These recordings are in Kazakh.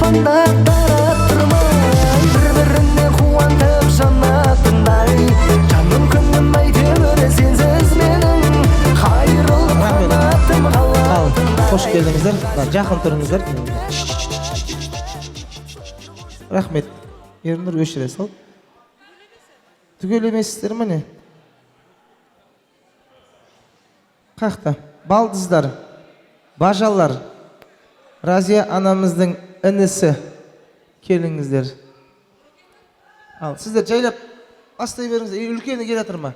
заманда таратырмай бір-біріне қуантып жанатындай жаным күнім әйтеуір сенсіз менің қайырлы қанатым қалатындай. Қош келдіңіздер, жақын тұрыңыздар. Рахмет. Ернұр өшіре сал. Түгел емессіздер ме не? Қақта? Балдыздар, бажалар, Разия анамыздың інісі. Келіңіздер. Ал, сіздер жайлап бастай беріңіздер. Үлкені келе жатыр ма?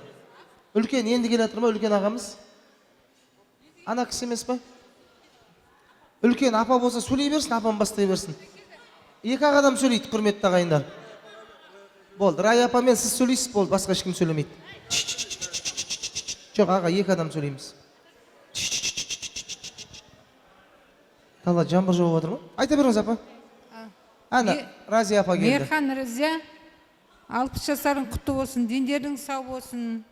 Үлкен енді келе жатыр ма? Үлкен ағамыз? Ана кісі емес па? Үлкен апа болса сөйлей берсін, апам бастай берсін. Екі ақ адам сөйлейді, құрметті ағайындар. Болды, Рая апа мен сіз сөйлейсіз, болды, басқа ешкім сөйлемейді. Жоқ, аға, екі адам сөйлейміз. Тала жаңбыр жауып отыр ма? Айта беріңіз, апа. Ана, Разия апа келді. Мейірхан Разия, 60 жасарың құтты болсын, дендерің сау болсын.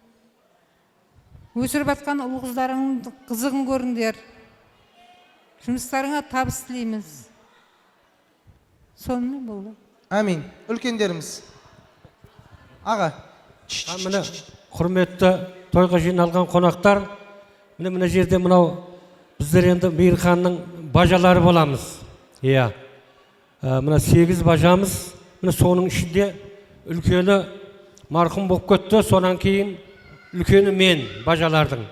Өсіріп атқан ұл қыздарыңның қызығын көріңдер. Жұмыстарыңа табыс тілейміз. Сонымен болды. Амин. Үлкендеріміз. Аға. Міне құрметті тойға жиналған қонақтар, міне жерде мынау біздер енді Мейірханның бажалары боламыз. Иә. Мына 8 бажамыз, міне соның ішінде үлкені марқұм болып кетті, сонан кейін үлкені мен бажалардың.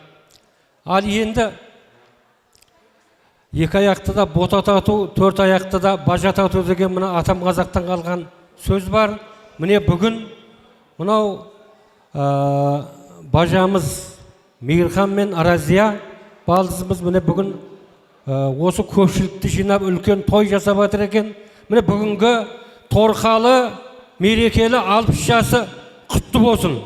Ал енді екі аяқты да бота тату, төрт аяқты да бажа тату деген мына атам қазақтан қалған сөз бар. Міне бүгін мынау бажамыз Мейірхан мен Разия балдызымыз міне бүгін осы көпшілікті жинап үлкен той жасап жатыр екен. Міне бүгінгі торқалы мерекелі 60 жасы құтты болсын.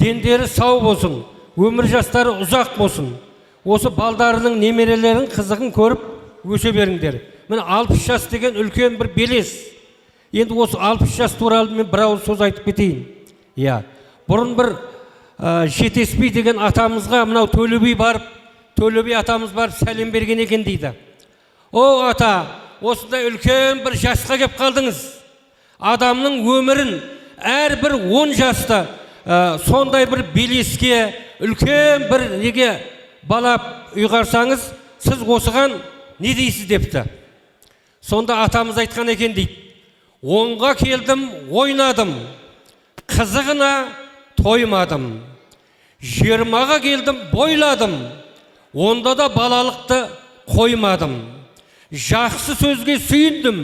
Дендері сау болсын. Өмір жастары ұзақ болсын. Осы балдарының немерелерінің қызығын көріп өсе беріңдер. Міне 60 жас деген үлкен бір белес. Енді осы 60 жас туралы мен бір ауыз сөз айтып кетейін. Иә. Бұрын бір Жетеспей деген атамызға мынау Төлеби барып, Төлеби атамыз барып сәлем берген екен дейді. О ата, осындай үлкен бір жасқа кеп қалдыңыз. Адамның өмірін әрбір 10 жаста сондай бір белеске, үлкен бір неге балап ұйғарсаңыз, сіз осыған не дейсіз депті. Сонда атамыз айтқан екен дейді. 10-ға келдім, ойнадым, қызығына тоймадым. 20-ға келдім, бойладым, онда да балалықты қоймадым. Жақсы сөзге сүйіндім,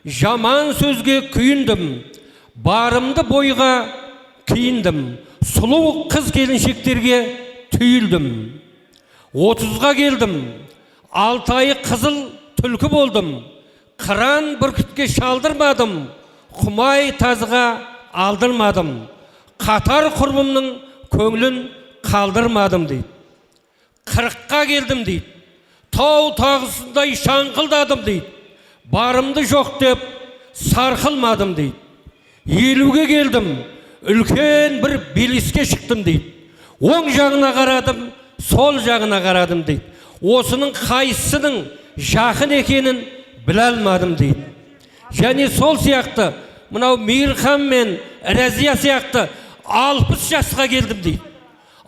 жаман сөзге күйіндім. Барымды бойға киіндім, сұлу қыз келіншектерге түйілдім. 30-ға келдім, 6 айы қызыл түлкі болдым. Қыран бүркітке шалдырмадым, құмай тазға алдырмадым. Қатар құрбымның көңілін қалдырмадым дейді. 40-қа келдім дейді. Тау тағысындай шаңқылдадым дейді. Барымды жоқ деп сарқылмадым дейді. 50-ге келдім, үлкен бір белеске шықтым дейді. Оң жағына қарадым, сол жағына қарадым дейді. Осының қайсының жақын екенін біле алмадым дейді. Және сол сияқты мынау Мейірхан мен Разия сияқты 60 жасқа келдім дейді.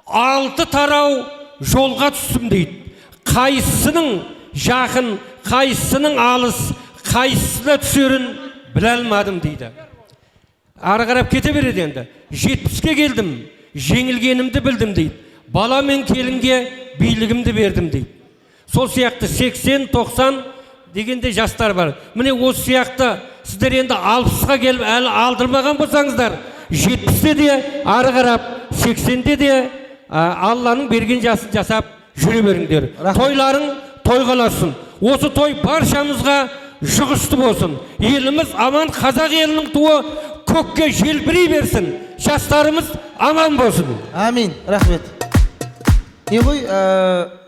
6 тарау жолға түстім дейді. Қайсының жақын, қайсының алыс, қайсысына түсерін біле алмадым дейді. Ары қарап кете береді енді. 70-ке келдім, жеңілгенімді білдім дейді. Бала мен келінге билігімді бердім дейді. Сол сияқты 80-90 дегенде жастар бар. Міне осы сияқты сіздер енді 60-қа келіп әлі алдырмаған болсаңыздар, 70-те де ары қарап 80-те де Алланың берген жасын жасап жүре беріңдер. Тойларың тойғаласын. Осы той баршамызға жұғысты болсын. Еліміз аман, қазақ елінің туы көкке желбірей берсін. Жастарымыз аман болсын. Амин. Рахмет. Не ғой,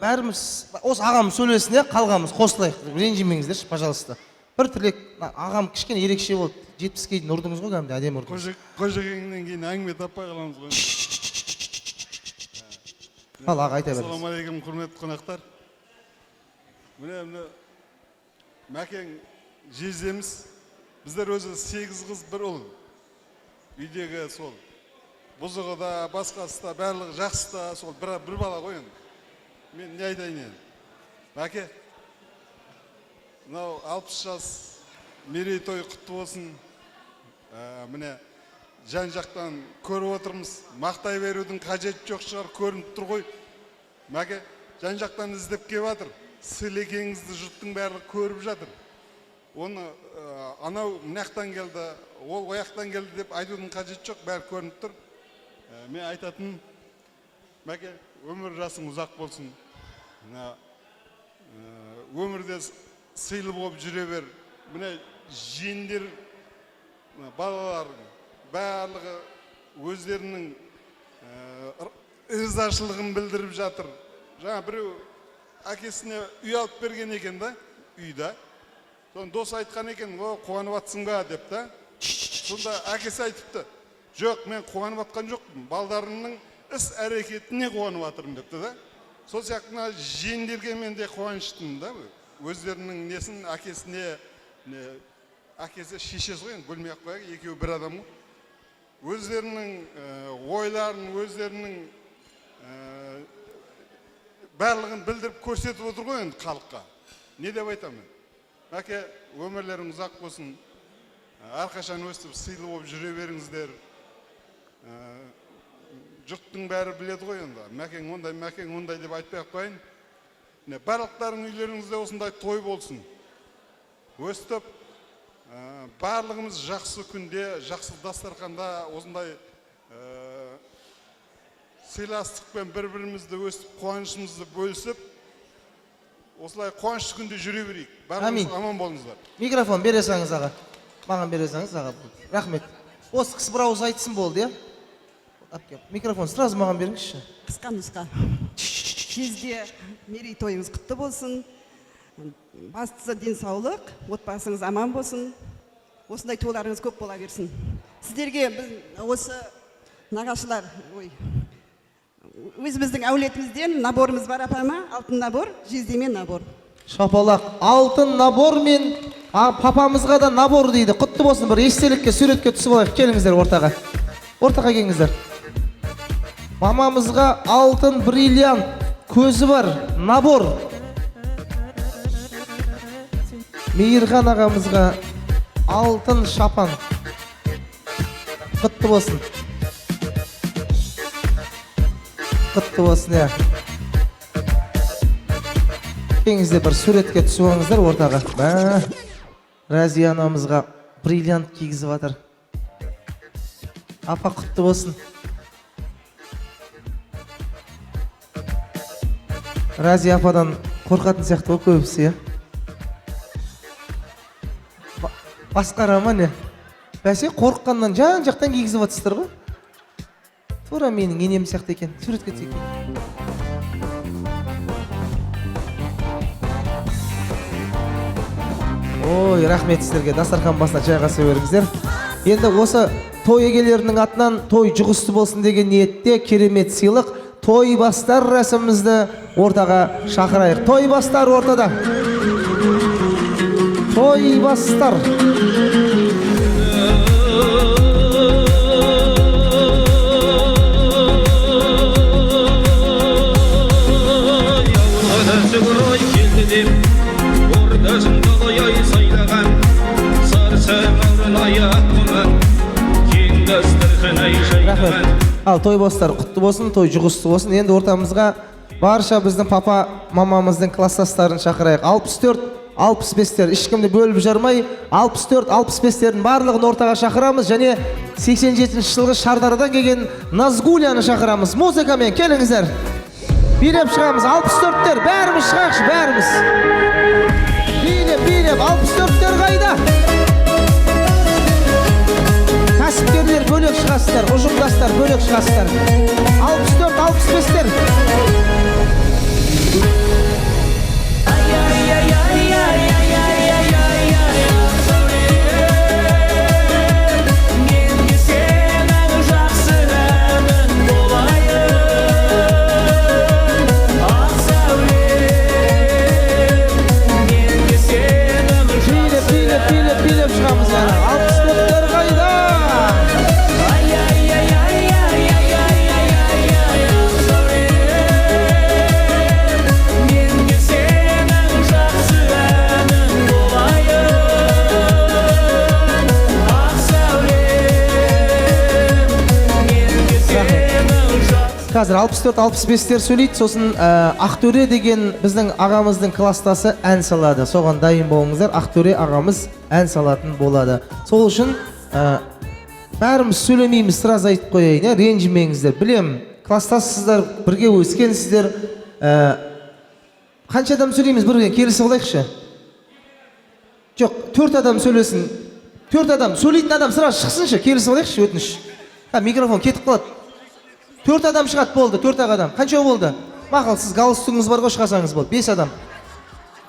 бәріміз осы ағам сөйлесіне қалғамыз қосылайық. Ренжімеңіздерші, пожалуйста. Бір тілек, ағам кішкене ерекше болды. 70-ке дейін ұрдыңыз ғой, кәдімгі әдемі ұрдыңыз. Қожекеңнен кейін әңгіме таппай қаламыз ғой. Ал, аға, айта беріңіз. Ассалаумағалейкум, құрметті қонақтар. Міне Мәкең жездеміз. Біздер өзі 8 қыз бір ұл. Үйдегі сол. Бұзығы да, басқасы да, барлығы жақсы да, сол бір бала ғой енді. Мен не айтайын енді. Әке, мынау 60 жас мерейтой құтты болсын. Міне жан-жақтан көріп отырмыз. Мақтай берудің қажеті жоқ шығар, көрініп тұр ғой. Мәке, жан-жақтан іздеп келіп жатыр. Сыйлекеңізді жұрттың барлығы көріп жатыр. Оны анау мынаяқтан келді, ол ояқтан келді деп айтудың қажеті жоқ, бәрі көрініп тұр. Мен айтатын, Мәке, өмір жасың ұзақ болсын. Өмірде сыйлы болып жүре бер. Міне жиендер, балалар барлығы өздерінің ризашылығын білдіріп жатыр. Жаңа біреу әкесіне үй алып берген екен да, үйді. Соны дос айтқан екен, қуанып атсың ба деп та. Сонда әкесі айтыпты, жоқ, мен қуанып атқан жоқпын, балдарымның іс әрекетіне қуанып атырмын депті да. Сол сияқты жиендерге мен де қуаныштымын да. Өздерінің несін әкесіне, әкесі шешесі ғой, бөлмей-ақ қояйық, екеуі бір адам ғой. Өздерінің ойларын, өздерінің барлығын білдіріп көрсетіп отыр ғой енді халыққа. Не деп айтамын? Мәке, өмірлерің ұзақ болсын, әрқашан өстіп сыйлы болып жүре беріңіздер. Жұрттың бәрі біледі ғой енді. Мәкең ондай деп айтпай-ақ қойын. Барлықтарың үйлеріңізде осындай той болсын. Өстіп, барлығымыз жақсы күнде, жақсы дастарханда осындай сыйластықпен бір-бірімізді өстіп, қуанышымызды бөлісіп, осылай қуанышты күнде жүре берейік. Барлығымыз аман болыңыздар. Микрофон бересеңіз аға. Маған бересеңіз аға. Рахмет. Осы кісі бір ауыз айтсын болды, я? Микрофон сразу маған беріңізші. Қысқа нұсқа. Кезде мерейтойыңыз құтты болсын. Бастысы денсаулық, отбасыңыз аман болсын. Осындай тойларыңыз көп бола берсін. Сіздерге біз осы нағашылар, өзіміздің әулетімізден наборымыз бар апама, алтын набор, жездемен набор. Шапалақ, алтын набор мен папамызға да набор дейді. Құтты болсын, бір естелікке, суретке түсіп алайық. Келіңіздер ортаға. Ортаға келіңіздер. Мамамызға алтын бриллиант көзі бар набор. Мейірхан ағамызға алтын шапан. Құтты болсын. Құтты болсын, я. Келіңіздер бір суретке түсіп алыңыздар ортаға. Разия анамызға бриллиант кигізіп жатыр. Апа құтты болсын. Разия ападан қорқатын сияқты ғой көбісі, басқарама не? Бәсе қорыққаннан жан-жақтан кигізіп жатсыздар ғой. Тура менің енем сияқты екен. Суретке түсейік. Ой, рахмет сіздерге. Дастархан басына жайғаса беріңіздер. Енді осы той егелерінің атынан той жұғысты болсын деген ниетте керемет сыйлық той бастар рәсімімізді ортаға шақырайық. Той бастар ортада. Той бастар. Рахмет. Ал той бастар құтты болсын, той жұғысты болсын. Енді ортамызға барша біздің папа, мамамыздың класстастарын шақырайық. 64-65-тер, ешкімді бөліп жармай, 64-65-тердің барлығын ортаға шақырамыз және 87 жылғы Шардарадан келген Назгуляны шақырамыз. Музыкамен келіңіздер. Билеп шығамыз. 64-тер, бәріміз шығақшы, бәріміз. Билеп, 64-тер қайда? Кәсіпкерлер бөлек шығасыздар, ұжымдастар бөлек шығасыздар. 64-65-тер. қазір 64-65-тер сөйлейді, сосын Ақтөре деген біздің ағамыздың кластасы ән салады. Соған дайын болыңыздар, Ақтөре ағамыз ән салатын болады. Сол үшін бәріміз сөйлемейміз, сразу айтып қояйын, ренжімеңіздер. Білем, кластасыздар, бірге өскенсіздер. Қанша адам сөйлейміз бірге, келісіп алайықшы? Жоқ, 4 адам сөйлесін. 4 адам, сөйлейтін адам сразу шықсыншы, келісіп алайықшы, өтініш. Микрофон кетіп қалады. 4 адам шығады, болды, 4 адам. Қанша болды? Мақұл, сіз галстугіңіз бар ғой, шығасаңыз болды. 5 адам.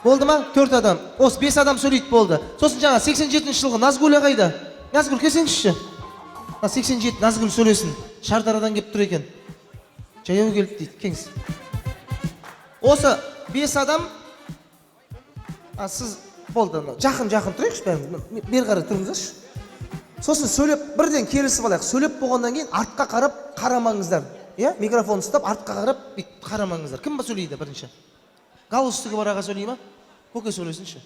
Болды ма? 4 адам. Осы 5 адам сөйлейді, болды. Сосын жаңа 87 жылғы Назгүл қайда? Назгүл келсеңізші. 87 Назгүл сөйлесін. Шардарадан келіп тұр екен. Жаяу келді дейді, кеңіз. Осы 5 адам, сіз болды, жақын тұрайықшы бәріңіз. Бер қарай тұрыңыздаршы. Сосын сөйлеп, бірден келісіп алайық. Сөйлеп болғаннан кейін артқа қарап қарамаңыздар. Микрофон ұстап, артқа қарап қарамаңыздар. Кім сөйлейді бірінші? Галстугы бар аға сөйлей ма? Көке сөйлесінші.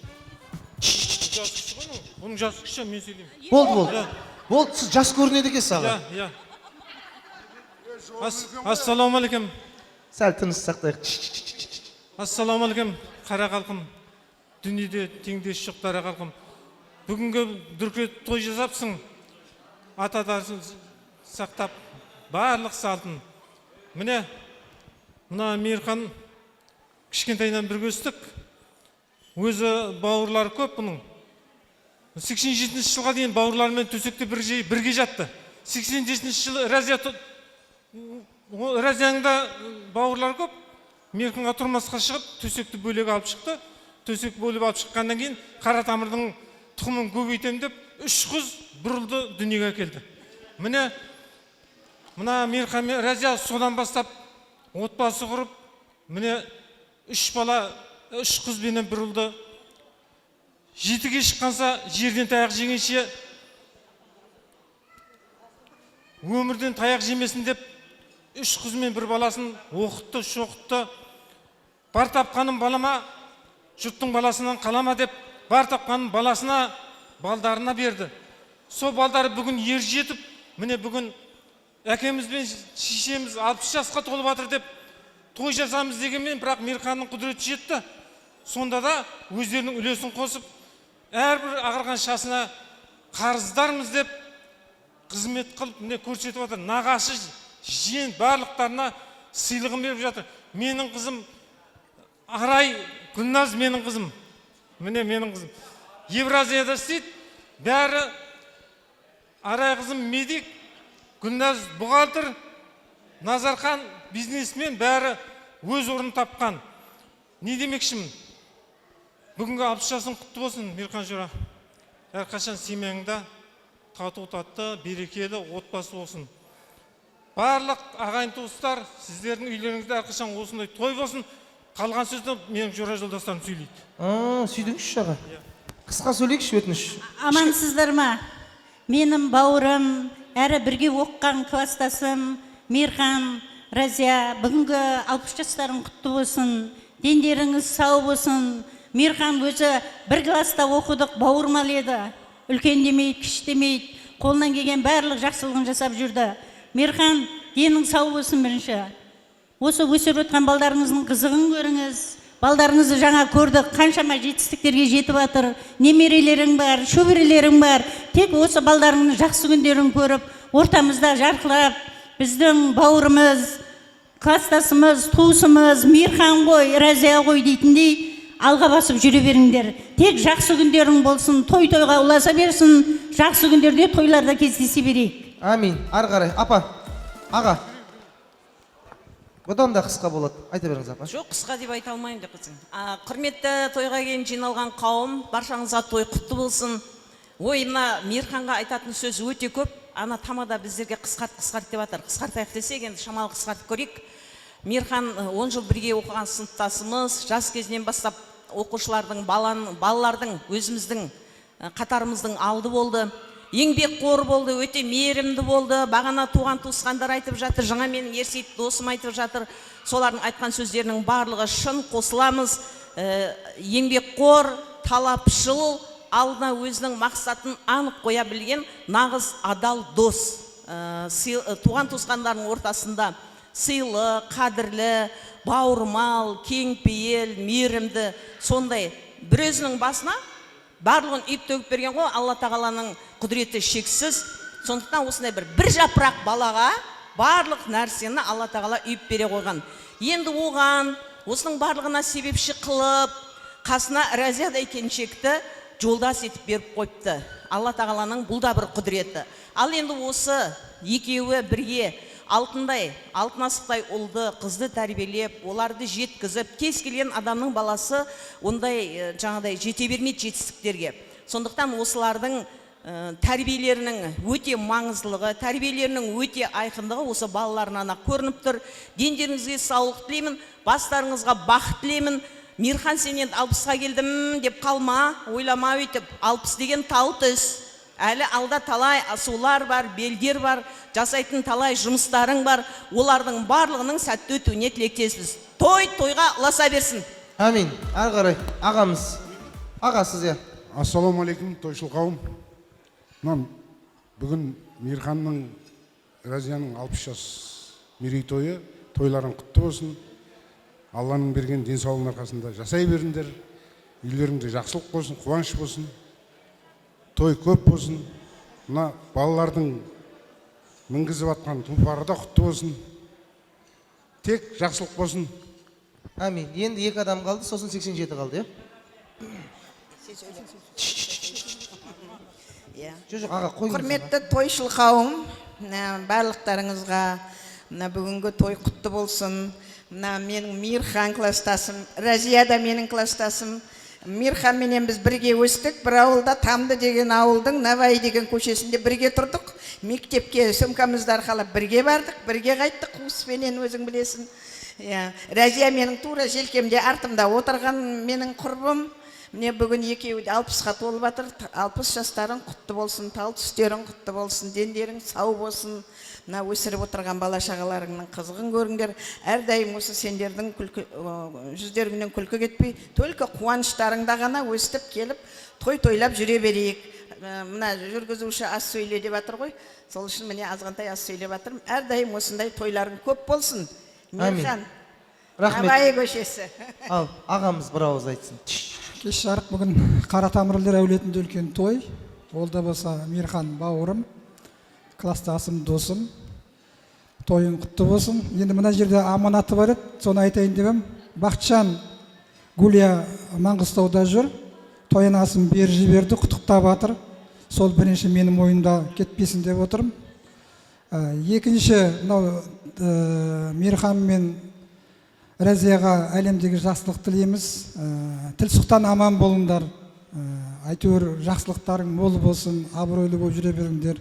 Бұның жасы кіші, мен сөйлеймін. Болды. Болды, сіз жас көрінеді екенсіз аға. Ассалаумағалейкум. Сәл тыныс сақтайық. Ассалаумағалейкум, қара халқым. Дүниеде теңдесі жоқ дара халқым. Бүгінгі дүркет той жасапсың, атадасын сақтап, барлық салтын. Міне, мына Мейірхан кішкентайынан бірге өстік. Өзі бауырлары көп бұның. 87 жылға дейін бауырларымен төсекте бірге жатты. 87 жылы Разияның да бауырлары көп. Мейірханға тұрмасқа шығып, төсекті бөлек алып шықты. Төсек бөліп алып шыққаннан кейін қара тамырдың тұқымын көбейтем деп 3 қыз бір ұлды дүниеге келді. Міне, мына Мейірхан мен Разия содан бастап отбасы құрып, міне 3 бала, 3 қыз бенен бір ұлды 7-ге шыққанса жерден таяқ жегенше өмірден таяқ жемесін деп 3 қыз мен бір баласын оқытты, шоқытты. Бар тапқаным балама, жұрттың баласынан қалама деп, бар тапқаным баласына, балдарына берді. Сол балдары бүгін ер жетіп, міне бүгін әкеміз бен шешеміз 60 жасқа толып жатыр деп той жасамыз дегенмен, бірақ Мейірханның құдіреті жетті. Сонда да өздерінің үлесін қосып, әрбір ағарған шасына қарыздармыз деп қызмет қылып, міне көрсетіп жатыр. Нағашы, жиен барлықтарына сыйлығын беріп жатыр. Менің қызым Арай, Гүлназ менің қызым. Міне менің қызым. Евразияда істейді. Бәрі Арай қызым медик, Гүлназ бухгалтер, Назархан бизнесмен, бәрі өз орнын тапқан. Не демекшімін? Бүгінгі 60 жасың құтты болсын, Мейірхан Жора. Әрқашан семьяңда тату-татты, берекелі отбасы болсын. Барлық ағайын туыстар, сіздердің үйлеріңізде әрқашан осындай той болсын. Қалған сөзді менің Жора жолдастарым сөйлейді. Сөйдіңізші аға. Қысқа сөйлейікші, өтініш. Амансыздар ма? Менің бауырым, әрі бірге оққан кластасым, Мейірхан, Разия, бүгінгі 60 жастарың құтты болсын. Дендеріңіз сау болсын. Мейірхан өзі бір класста оқыдық, бауырмал еді. Үлкен демейді, кіш демейді. Қолынан келген барлық жақсылығын жасап жүрді. Мейірхан, денің сау болсын бірінші. Осы өсіп өткен балдарыңыздың қызығын көріңіз. Балдарыңызды жаңа көрдік, қаншама жетістіктерге жетіп жатыр. Немерелерің бар, шөберелерің бар. Тек осы балдарыңның жақсы күндерін көріп, ортамызда жарқылап, біздің бауырымыз, кластасымыз, туысымыз, Мейірхан ғой, Разия ғой дейтіндей алға басып жүре беріңдер. Тек жақсы күндерің болсын, той-тойға ұласа берсін, жақсы күндерде тойларда кездесе берейік. Амин. Ары қарай. Апа, аға. Бұдан да қысқа болады. Айта беріңіз, апа. Жоқ, қысқа деп айта алмаймын деп қызым. Құрметті тойға келген жиналған қауым, баршаңызға той құтты болсын. Ой, мына Мейірханға айтатын сөз өте көп. Ана тамада біздерге қысқарт деп жатыр. Қысқартайық десек, енді шамалы қысқартып көрейік. Мейірхан 10 жыл бірге оқыған сыныптасымыз, жас кезінен бастап оқушылардың, балалардың, өзіміздің қатарымыздың алды болды. Еңбек қор болды, өте мейірімді болды. Бағана туған туысқандар айтып жатыр, жаңа менің Ерсейіт досым айтып жатыр. Солардың айтқан сөздерінің барлығы шын, қосыламыз. Еңбек қор, талапшыл, алдына өзінің мақсатын анық қоя білген нағыз адал дос. Туған туысқандардың ортасында сыйлы, қадірлі, бауырмал, кеңпейіл, мейірімді, сондай бір өзінің басына барлығын үйіп төгіп берген ғой. Алла тағаланың құдіреті шексіз. Сондықтан осындай бір жапырақ балаға барлық нәрсені Алла тағала үйіп бере қойған. Енді оған осының барлығына себепші қылып, қасына Разиядай келіншекті жолдас етіп беріп қойыпты. Алла тағаланың бұл да бір құдіреті. Ал енді осы екеуі бірге алтындай, алтын асықтай ұлды, қызды тәрбиелеп, оларды жеткізіп, кез келген адамның баласы ондай жаңадай жете бермейді жетістіктерге. Сондықтан осылардың тәрбиелерінің өте маңыздылығы, тәрбиелерінің өте айқындығы осы балаларынан көрініп тұр. Дендеріңізге саулық тілеймін, бастарыңызға бақыт тілеймін. Мейірхан, сен енді 60-ға келдім деп қалма, ойлама өйтіп. 60 деген тау түс. Әлі алда талай асулар бар, белдер бар, жасайтын талай жұмыстарың бар. Олардың барлығының сәтті өтуіне тілектеспіз. Тойға ұласа берсін. Амин. Ары қарай ағамыз. Аға сіз я. Ассалаумағалейкум, тойшыл қауым. Бүгін Мейірханның, Разияның 60 жас мерейтойы, тойларын құтты болсын. Алланың берген денсаулығының арқасында жасай беріңдер. Үйлеріңде жақсылық болсын, қуаныш болсын. Той көп болсын. Мына балалардың мінгізіп атқан тұлпары да құтты болсын. Тек жақсылық болсын. Амин. Енді 2 адам қалды, сосын 87 қалды, Иә. Жоқ, аға қойыңыз. Құрметті тойшыл қауым, барлықтарыңызға бүгінгі той құтты болсын. Менің Мейірхан кластасым, Разия да менің кластасым. Мейірхан менен біз бірге өстік, бір ауылда Тамды деген ауылдың Навай деген көшесінде бірге тұрдық. Мектепке сөмкамызды арқалап бірге бардық, бірге қайттық, қуыспенен өзің білесің. Разия менің тура желкемде артымда отырған менің құрбым. Міне бүгін екеуі 60-ға толып жатыр. 60 жастарың құтты болсын, тал түстерің құтты болсын, дендерің сау болсын. Мына өсіріп отырған бала шағаларыңның қызығын көріңдер. Әрдайым осы сендердің жүздеріңнен күлкі кетпей, только қуаныштарыңда ғана өстіп келіп, тойлап жүре берейік. Мына жүргізуші аз сөйле деп жатыр ғой. Сол үшін міне азғантай аз сөйлеп жатырмын. Әрдайым осындай тойларың көп болсын. Мейірхан, Навай көшесі. Ал, ағамыз бір ауыз айтсын. Кеш жарық бүгін Қаратамырлар әулетінде үлкен той. Ол да болса Мейірхан бауырым, кластасым, досым. Тойың құтты болсын. Енді мына жерде аманаты бар еді, соны айтайын деп. Бақытжан Гулия Маңғыстауда жүр. Той анасын бер жіберді, құттықтап жатыр. Сол бірінші менің мойнымда кетпесін деп отырмын. Екінші, мынау Мейірхан мен Разияға әлемдегі жақсылық тілейміз. Тілсұқтан аман болыңдар. Әйтеуір жақсылықтарың мол болсын, абыройлы болып жүре беріңдер.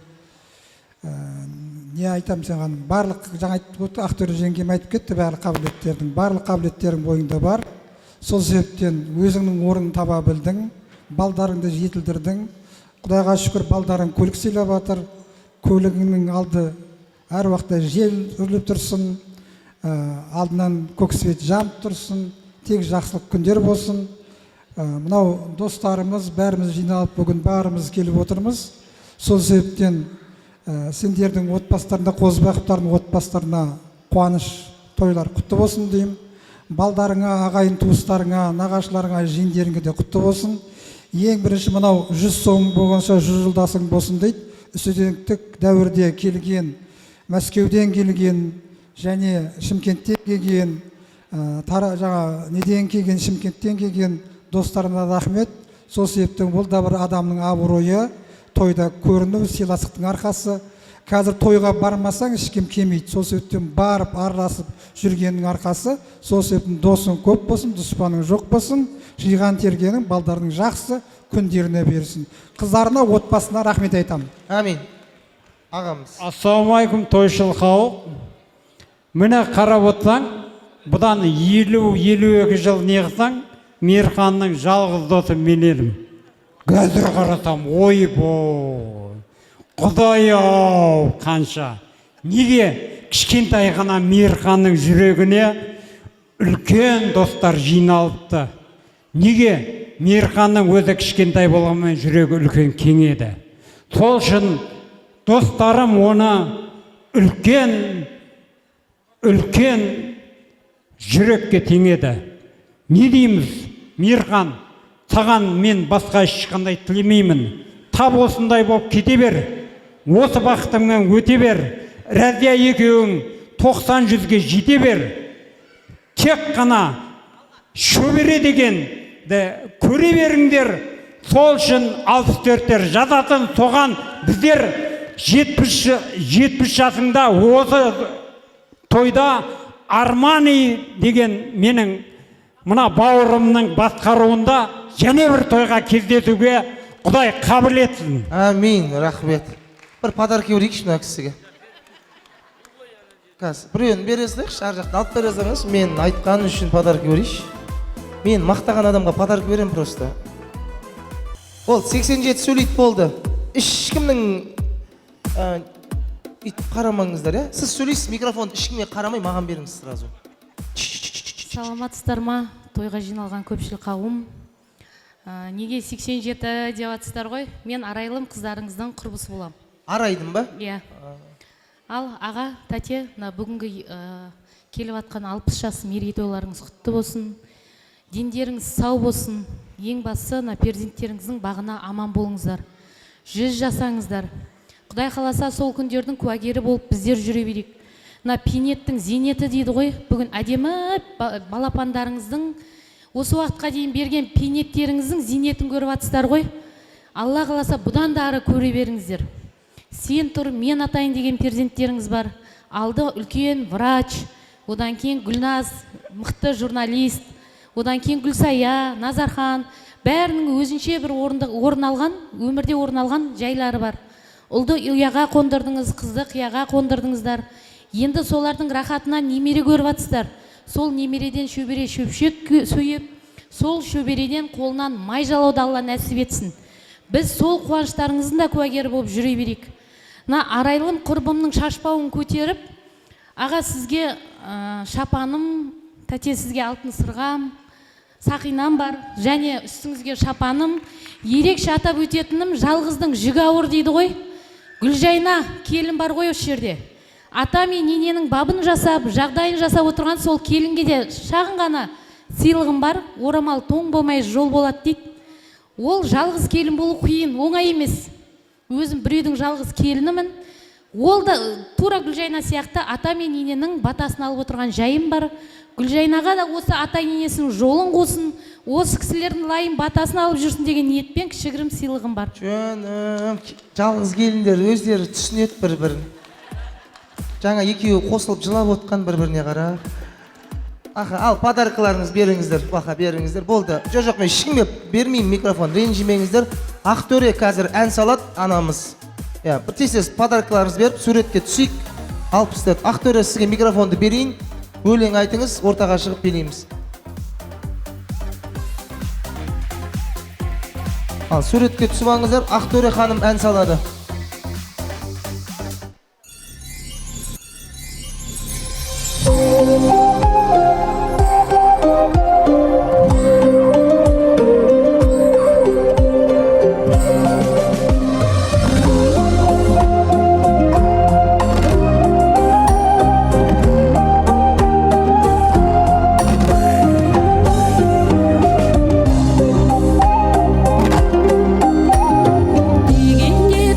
Не айтам саған? Барлық жаңа айтып өтті, Ақтөре жеңгем айтып кетті, барлық қабілеттерің бойыңда бар. Сол себептен өзіңнің орнын таба білдің, балдарыңды жетілдірдің. Құдайға шүкір, балдарың көлік сыйлап жатыр. Көлігіңнің алды әр уақытта жел үрлеп тұрсын. Алдынан көксвет жанып тұрсын, тек жақсылық күндер болсын. Мынау достарымыз бәріміз жиналып бүгін барымыз келіп отырмыз. Сол себептен сендердің отбасыларында, Қозыбаевтардың отбасыларына қуаныш тойлар құтты болсын деймін. Балдарыңа, ағайын туыстарыңа, нағашыларыңа, жиендеріңе де құтты болсын. Ең бірінші мынау 100 сом болғанша 100 жылдасың болсын дейді. Студенттік дәуірде келген, Мәскеуден келген, және Шымкенттен келген, неден келген, Шымкенттен келген достарына рахмет. Сол себептен бұл да бір адамның абыройы, тойда көріну, сыйластықтың арқасы. Қазір тойға бармасаң ешкім келмейді. Сол себептен барып, араласып жүргеннің арқасы. Сол себептен досың көп болсын, дұшпаның жоқ болсын. Жиған тергенің балдардың жақсы күндеріне берсін. Қыздарына, отбасына рахмет айтамын. Амин. Ағамыз. Ассалаумағалейкум, тойшыл қауым. Міне қарап отырсаң, бұдан 50-52 жыл неғысаң, Мейірханның жалғыз досы мен едім. Қазір қарасам, ойбой, Құдай-ау, қанша. Неге кішкентай ғана Мейірханның жүрегіне үлкен достар жиналыпты? Неге Мейірханның өзі кішкентай болғанмен жүрегі үлкен кеңеді? Сол үшін достарым оны үлкен үлкен жүрекке теңеді. Не дейміз? Мейірхан, саған мен басқа ешқандай тілемеймін. Тап осындай болып кете бер. Осы бақытыңнан өте бер. Разия екеуің 90-100-ге жете бер. Тек қана шөбере дегенді көре беріңдер. Сол үшін 64-тер жазатын, соған біздер 70 жасыңда осы тойда Армани деген менің мына бауырымның басқаруында және бір тойға кездесуге Құдай қабыл етсін. Амин, рахмет. Бір подарки берейікші мына кісіге. Қазір біреуін бере салайықшы, ар жақтан алып бере салыңыз. Мен айтқан үшін подарки берейінші. Мен мақтаған адамға подарки берем просто. Ол 87 сөйлейді болды. Ешкімнің қарамаңыздар, иә? Сіз сөйлейсіз, микрофон ешкімге қарамай маған беріңіз сразу. Саламатсыздар ма, тойға жиналған көпшілік қауым? Неге 87 деп атсыздар ғой? Мен Арайлым, қыздарыңыздың құрбысы болам. Арайдың ба? Иә. Ал аға, тәте, бүгінгі келіп атқан 60 жас мерейтойларыңыз құтты болсын. Дендеріңіз сау болсын. Ең басы перзенттеріңіздің бағына аман болыңыздар. 100 жасаңыздар. Құдай қаласа сол күндердің куәгері болып біздер жүре берейік. Пенеттің зейнеті дейді ғой. Бүгін әдемі балапандарыңыздың осы уақытқа дейін берген пенеттеріңіздің зейнетін көріп атсыздар ғой. Алла қаласа бұдан да ары көре беріңіздер. Сен тұр, мен атайын деген перзенттеріңіз бар. Алды үлкен врач, одан кейін Гүлназ, мықты журналист, одан кейін Гүлсая, Назархан, бәрінің өзінше бір өмірде орын алған жайлары бар. Ұлды ұяға қондырдыңыз, қызды қияға қондырдыңыздар. Енді солардың рахатынан немере көріп атсыздар. Сол немереден шөбере шөпшек сөйіп, сол шөбереден қолынан май жалауды Алла нәсіп етсін. Біз сол қуаныштарыңыздың да куәгері болып жүре берейік. Арайлым құрбымның шашпауын көтеріп, аға сізге шапаным, тәте сізге алтын сырғам, сақинам бар, және үстіңізге шапаным. Ерекше атап өтетінім, жалғыздың жүгі ауыр дейді ғой. Гүлжайна келін бар ғой осы жерде. Ата мен нененің бабын жасап, жағдайын жасап отырған сол келінге де шағын ғана сыйлығым бар. Орамал тоң болмай жол болады дейді. Ол жалғыз келін болу қиын, оңай емес. Өзім біреудің жалғыз келінімін. Ол да тура Гүлжайна сияқты ата мен нененің батасын алып отырған жайым бар. Гүлжайнаға да осы ата ненесінің жолын қосын, осы кісілердің лайын батасын алып жүрсін деген ниетпен кішігірім сыйлығым бар. Жөнім, жалғыз келіндер өздері түсінеді бір-бірін. Жаңа екеуі қосылып жылап отқан бір-біріне қара. Аха, ал подаркаларыңыз беріңіздер, бақа беріңіздер. Болды. Жоқ, мен ешкімге бермеймін микрофон, ренжімеңіздер. Ақтөре қазір ән салады, анамыз. Бір тез подаркаларыңыз беріп, суретке түсейік. Алып істеді. Ақтөре сізге микрофонды берейін. Өлең айтыңыз, ортаға шығып билейміз. Ал суретке түсіп алыңыздар, Ақтөре ханым ән салады. Дегенде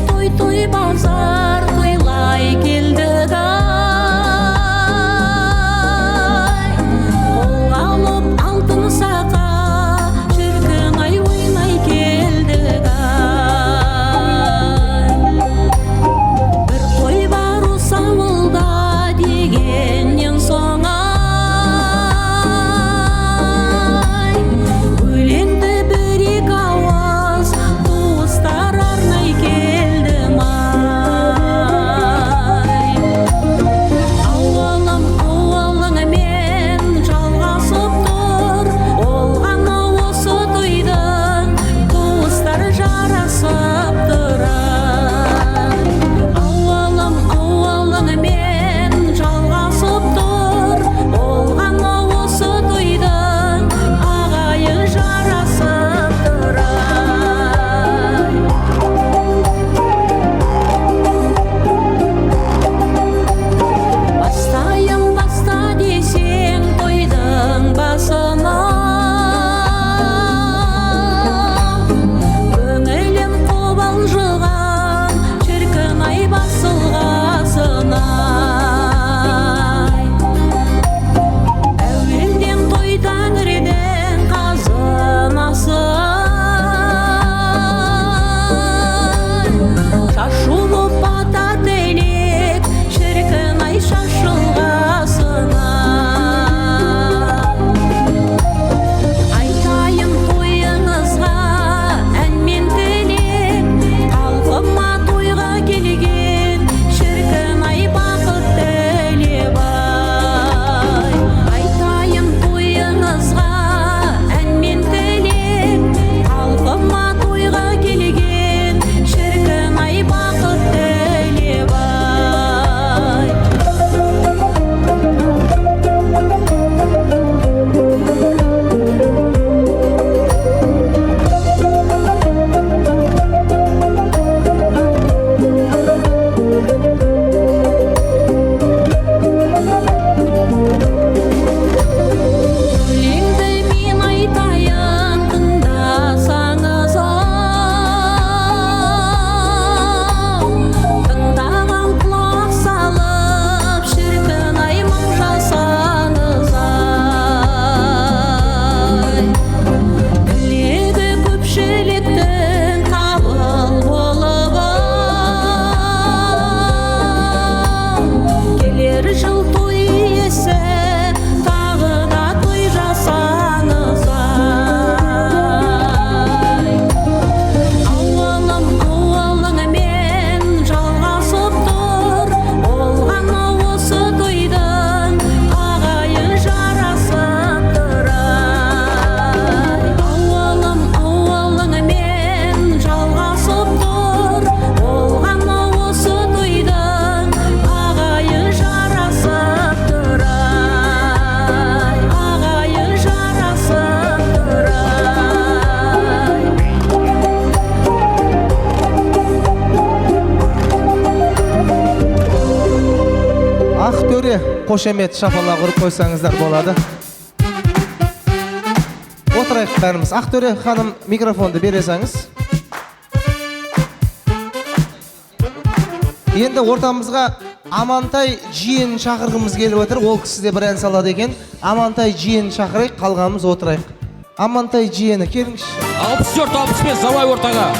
қошемет шапалақ ұрып қойсаңыздар болады. Отырайық бәріміз. Ақтөре ханым, микрофонды бересеңіз. Енді ортамызға Амантай жиен шақырғымыз келіп отыр. Ол кісі де бір ән салады екен. Амантай жиен шақырайық, қалғанымыз отырайық. Амантай жиені келіңізші. 64-65 Завай ортаға.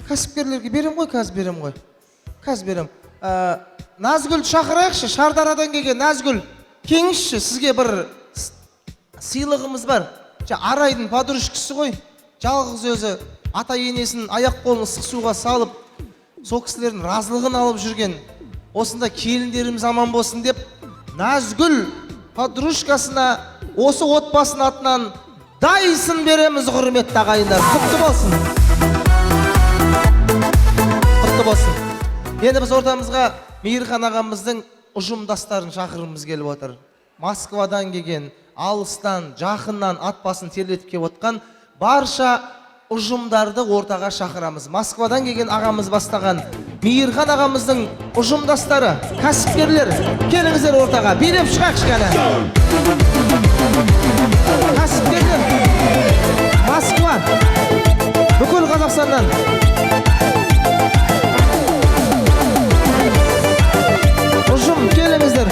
Кәсіпкерлерге берем ғой, қазір берем. Назгүл шақырайықшы, Шардарадан келген Назгүл. Кеңізші, сізге бір сыйлығымыз бар. Арайдың подружкасы ғой. Жалғыз өзі ата енесін аяқ қолын ыстық суға салып, сол кісілердің разылығын алып жүрген. Осында келіндеріміз аман болсын деп, Назгүл подружкасына осы отбасын атынан дайсын береміз, құрметті ағайындар. Құтты болсын. Болсын. Енді біз ортамызға Мейірхан ағамыздың ұжымдастарын шақырғымыз келіп отыр. Москвадан келген, алыстан, жақыннан ат басын терлетіп келіп отқан барша ұжымдарды ортаға шақырамыз. Москвадан келген ағамыз бастаған Мейірхан ағамыздың ұжымдастары, кәсіпкерлер, келіңіздер ортаға, билеп шығақ кішкене. Кәсіпкерлер, Москва, бүкіл Қазақстаннан. Ұжым, келіңіздер.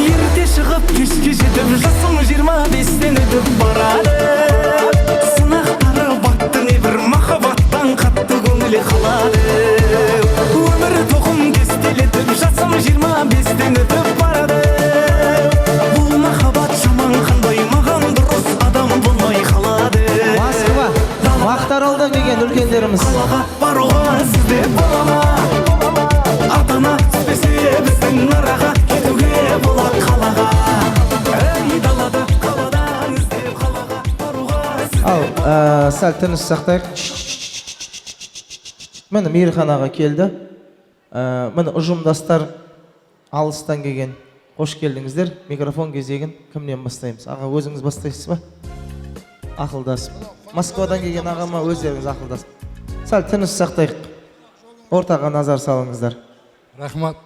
Ерте шығып кешке жетіп, жасым 25-тен өтіп барады. Сынақтары батты небір, махаббаттан қатты көңілі қалады. Өмір тоқым кестелетіп, жасым 25-тен өтіп барады. Бұл махаббат жаман қандай, маған дұрыс адам болмай қалады. Москва, Мақтааралдан келген үлкендеріміз. Қалаға баруға сізде бола ма? Ата-ана түспесе біздің араға, кетуге болады қалаға. Ей далада қаладан іздеп қалаға баруға сізде. Ал, сәл тыныш сақтайық. Міне Мейірхан аға келді. Міне ұжымдастар алыстан келген. Қош келдіңіздер. Микрофон кезегін кімнен бастаймыз? Аға, өзіңіз бастайсыз ба? Ақылдасып. Москвадан келген ағама өздеріңіз ақылдасып. Сәл тыныш сақтайық. Ортаға назар салыңыздар. Рахмат.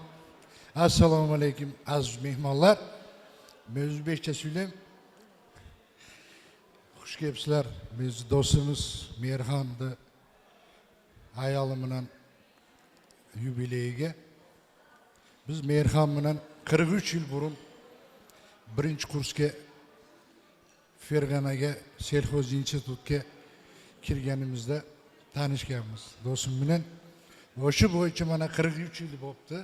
Ассаламу алейкум, аз мehmonlar. Men o'zbekcha сөйлем. Xush kelibsizlar. Biz do'stimiz Meyirxonni ayoli bilan yubileyiga. Biz Meyirxon bilan 43 yil burun birinchi kursga Ferganaga Selxoz institutga kirganimizda tanishganmiz. Do'stim bilan o'sha bo'yicha mana 43 yil bo'libdi.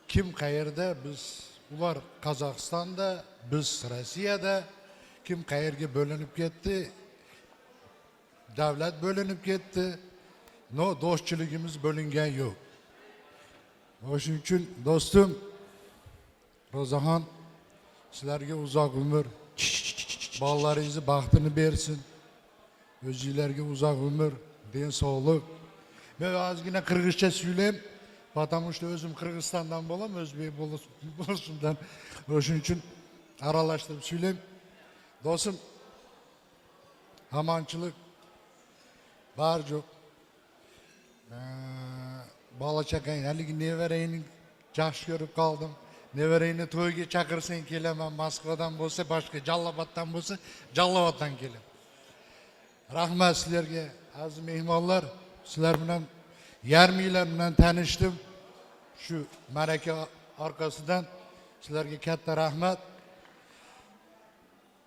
Kim qayerda? Biz ular Qozog'istonda, biz Rossiyada. Kim qayerga bo'linib ketdi? Davlat bo'linib ketdi. No, do'stchiligimiz bo'lingan yo'q. O'shuning uchun do'stim Ro'zaxon sizlarga uzoq umr, bolalaringizni baxtini bersin. O'zingizlarga uzoq umr, den sog'lik. Men ozgina qirg'izcha сөйлем, потому что o'zim Qirg'izistondan bo'lam, o'zbek bo'lishimdan. O'shuning uchun aralashtirib сөйлем. Do'stim, amonchilik bar yo'q. Bola chaqang, haligi nevarangni yaxshi ko'rib qoldim. Nevarangni to'yga chaqirsang kelaman, Moskvadan bo'lsa, boshqa Jalloboddan bo'lsa, Jalloboddan kelaman. Rahmat sizlarga, aziz mehmonlar. Sizlar bilan yarim yillar bilan tanishdim. Shu maraka orqasidan sizlarga katta rahmat.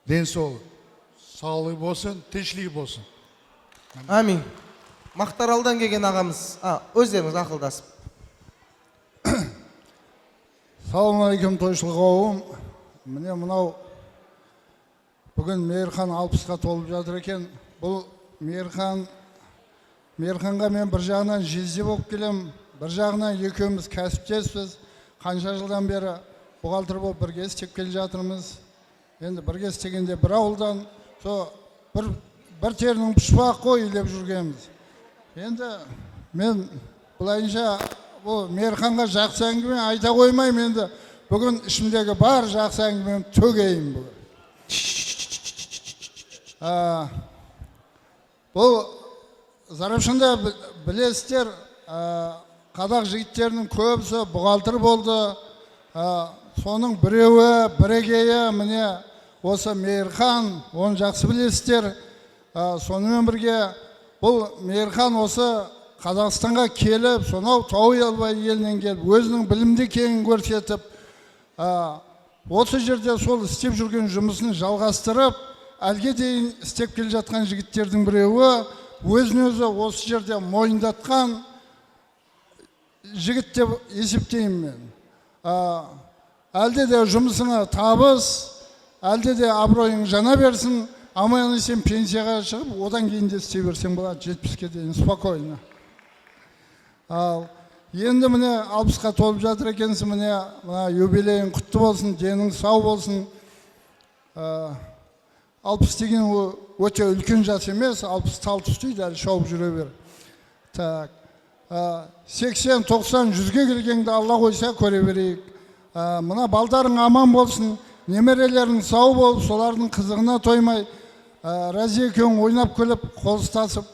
Den sog'lik bo'lsin, tinchlik bo'lsin. Amin. Mақтааралдан келген ағамыз. Өздеріңіз ақылдасып. Ассалаумағалейкум, тойшыл қауым. Міне мынау бүгін Мейірхан 60-ға толып жатыр екен. Бұл Мейірханға мен бір жағынан жезде болып келем, бір жағынан екеуміз кәсіптеспіз. Қанша жылдан бері бухгалтер болып бірге істеп келе жатырмыз. Енді бірге істегенде бір ауылдан, бір терінің пұшпақ қой илеп жүргенбіз. Енді мен бұлайынша бұл Мейірханға жақсы әңгіме айта қоймайым, енді бүгін ішімдегі бар жақсы әңгімені төгейін бүгін. Бұл Зарапшында білесіздер, қазақ жігіттерінің көбісі бухгалтер болды. Соның біреуі, бірегейі міне осы Мейірхан, оны жақсы білесіздер. Сонымен бірге бұл Мейірхан осы Қазақстанға келіп, сонау Тау-Елбай елінен келіп, өзінің білімді кеңін көрсетіп, осы жерде сол істеп жүрген жұмысын жалғастырып, әлге дейін істеп келе жатқан жігіттердің біреуі, өзін-өзі осы жерде мойындатқан жігіт деп есептеймін мен. Әлде де жұмысыңа табыс, әлде де абыройың жана берсін, аман есен пенсияға шығып, одан кейін де істей берсең болады, 70-ке дейін спокойно. Ал енді міне 60-қа толып жатыр екенсің, міне юбилейің құтты болсын, денің сау болсын. 60 деген өте үлкен жас емес, 60-60 дейді, әлі шауып жүре бер. Так, 80-90-100-ге келгенде Алла қойса көре берейік. Мына балдарың аман болсын, немерелерің сау болып, солардың қызығына тоймай, Разия екеуің ойнап күліп, қол ұстасып,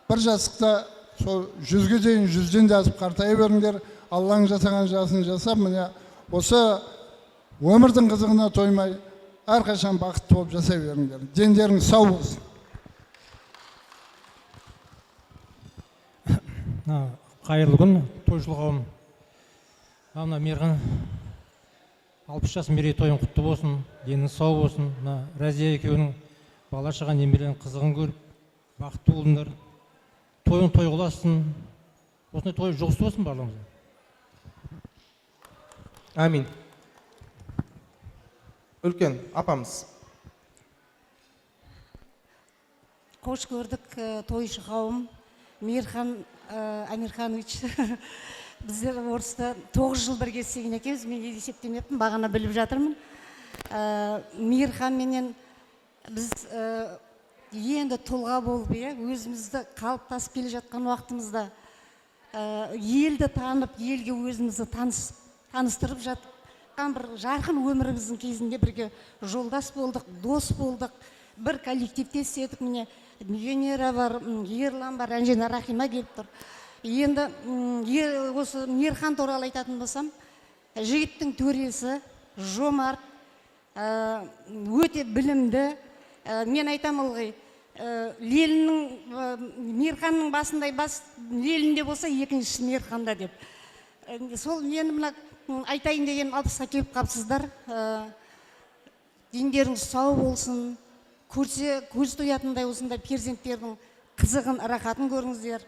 бір жастықта сол 100-ге дейін 100-ден де асып қартая беріңдер. Алланың жасаған жасын жасап, міне осы өмірдің қызығына тоймай, әрқашан бақытты болып жасай беріңдер. Дендерің сау болсын. Қайырлы күн, тойшыл қауым. Мына Мейірхан 60 жас мерейтойың құтты болсын, деніңіз сау болсын. Разия екеуінің бала шаға немеренің қызығын көріп, бақытты болыңдар. Тойың той қыласын. Осындай той жұғысты болсын барлығымыз. Амин. Үлкен апамыз. Қош көрдік, тойшы қауым. Мейірхан Амирханович. Біздер орыста 9 жыл бірге істеген екенбіз. Мен есептемеппін, бағана біліп жатырмын. Мейірхан менен біз енді тұлға болып, өзімізді қалыптасып келе жатқан уақытымызда елді танып, елге өзімізді таныстырып жатқан бір жарқын өміріміздің кезінде бірге жолдас болдық, дос болдық, бір коллективте істедік. Міне Венера бар, Ерлан бар, Әнжена Рахима келіп тұр. Енді осы Мейірхан туралы айтатын болсам, жігіттің төресі, жомарт, өте білімді. Мен айтам ылғи, Мейірханның басындай бас Лелінде болса, екіншісі Мейірханда деп. Сол енді мына айтайын деген 60-қа келіп қапсыздар. Дендеріңіз сау болсын, көз тоятындай осындай перзенттердің қызығын, рахатын көріңіздер.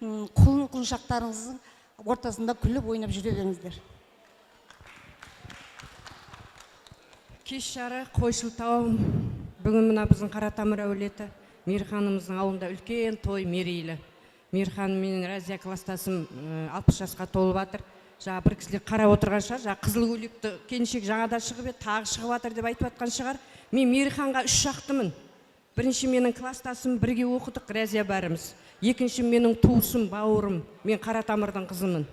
Құлын құлыншақтарыңыздың ортасында күліп ойнап жүре беріңіздер. Кеш жарық, қойшыл тауым. Бүгін мына біздің Қаратамыр әулеті Мейірханымыздың ауылында үлкен той мерейлі. Мейірхан мен Разия кластасым 60 жасқа толып жатыр. Жаңа бір кісілер қарап отырған шығар, жаңа қызыл көйлекті келіншек жаңада шығып еді, тағы шығып жатыр деп айтып жатқан шығар. Мен Мейірханға 3 жақтымын. Бірінші менің кластасым, бірге оқыдық, Разия бәріміз. Екінші менің туысым, бауырым, мен Қаратамырдың қызымын.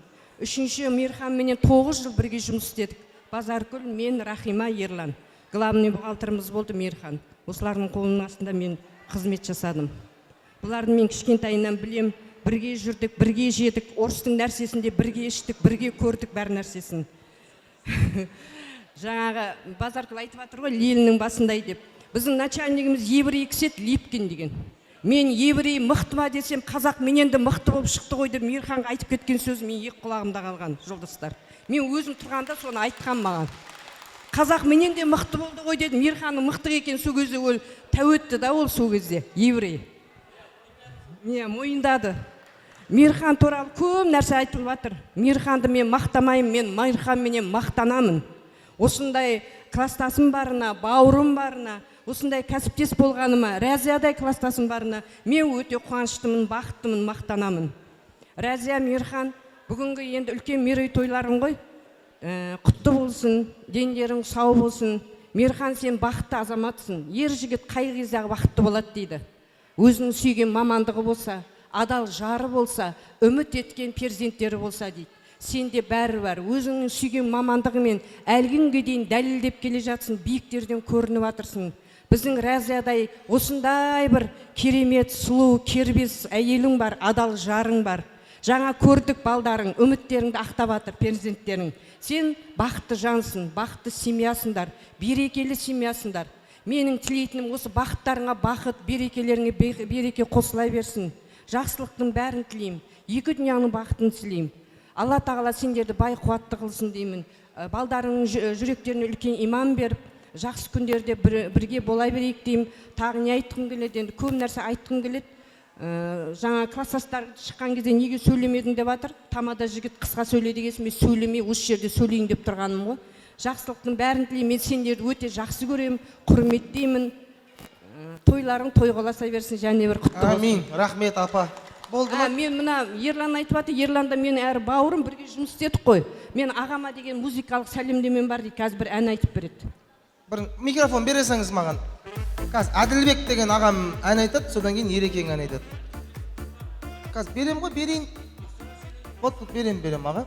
Үшінші Мейірхан менен 9 жыл бірге жұмыс істедік. Базаркүл, мен, Рахима, Ерлан. Главный бухгалтеріміз болды Мейірхан. Осылардың қолының астында мен қызмет жасадым. Бұларды мен кішкентайынан білем, бірге жүрдік, бірге жедік, орыстың нәрсесінде бірге іштік, бірге көрдік бәр нәрсесін. Жаңағы Базаркүл айтып жатыр ғой, Лениннің басындай деп. Біздің начальнигіміз еврей кісі еді, Липкин деген. Мен еврей мықты ма десем, қазақ менен де мықты болып шықты ғой деп Мейірханға айтып кеткен сөз мен екі құлағымда қалған, жолдастар. Мен өзім тұрғанда соны айтқан маған. Қазақ менен де мықты болды ғой деді. Мейірханның мықты екен сол кезде ол тәуетті да ол сол кезде, еврей. Не, мойындады. Мейірхан туралы көп нәрсе айтылып жатыр. Мейірханды мен мақтамаймын, мен Мейірхан менен мақтанамын. Осындай кластасым барына, бауырым барына, осындай кәсіптес болғаныма, Разиядай кластасым барына мен өте қуаныштымын, бақыттымын, мақтанамын. Разия, Мейірхан, бүгінгі енді үлкен мерейтойларың ғой. Құтты болсын, дендерің сау болсын. Мейірхан, сен бақытты азаматсың. Ер жігіт қай кезде бақытты болады дейді. Өзінің сүйген мамандығы болса, адал жары болса, үміт еткен перзенттері болса дейді. Сенде бәрі бар. Өзіңнің сүйген мамандығымен әлгінге дейін дәлелдеп келе жатсың, биіктерден көрініп жатырсың. Біздің Разиядай осындай бір керемет, сұлу, кербез әйелің бар, адал жарың бар. Жаңа көрдік балдарың, үміттеріңді ақтап жатыр, перзенттерің. Сен бақытты жансың, бақытты семьясыңдар, берекелі семьясыңдар. Менің тілейтінім осы бақыттарыңа бақыт, берекелеріңе береке қосыла берсін. Жақсылықтың бәрін тілеймін, екі дүнияның бақытын тілеймін. Алла тағала сендерді бай қуатты қылсын деймін. Балдарыңның жүректеріне үлкен иман беріп, жақсы күндерде бірге бола берейік деймін. Тағы не айтқым келеді, енді көп нәрсе айтқым келеді. Жаңа класстастар шыққан кезде неге сөйлемедің деп жатыр. Тамада жігіт қысқа сөйле дегенсің, мен сөйлемей осы жерде сөйлейін деп тұрғаным ғой. Жақсылықтың бәрін тілеймін. Мен сендерді өте жақсы көремін, құрметтеймін. Тойларың той қоласа берсін, және бір құтты болсын. Амин. Рахмет апа. Болды ма? Мен мына Ерлан айтып жатыр, Ерланда мен әрі бауырым бірге жұмыс істедік қой. Мен ағама деген музыкалық сәлемдемем бар дейді, қазір бір ән айтып береді. Бір микрофон бересеңіз маған. Қазір Әділбек деген ағам ән айтады, содан кейін Ерекең ән айтады. Қазір берем ғой, берейін. Вот берем аға.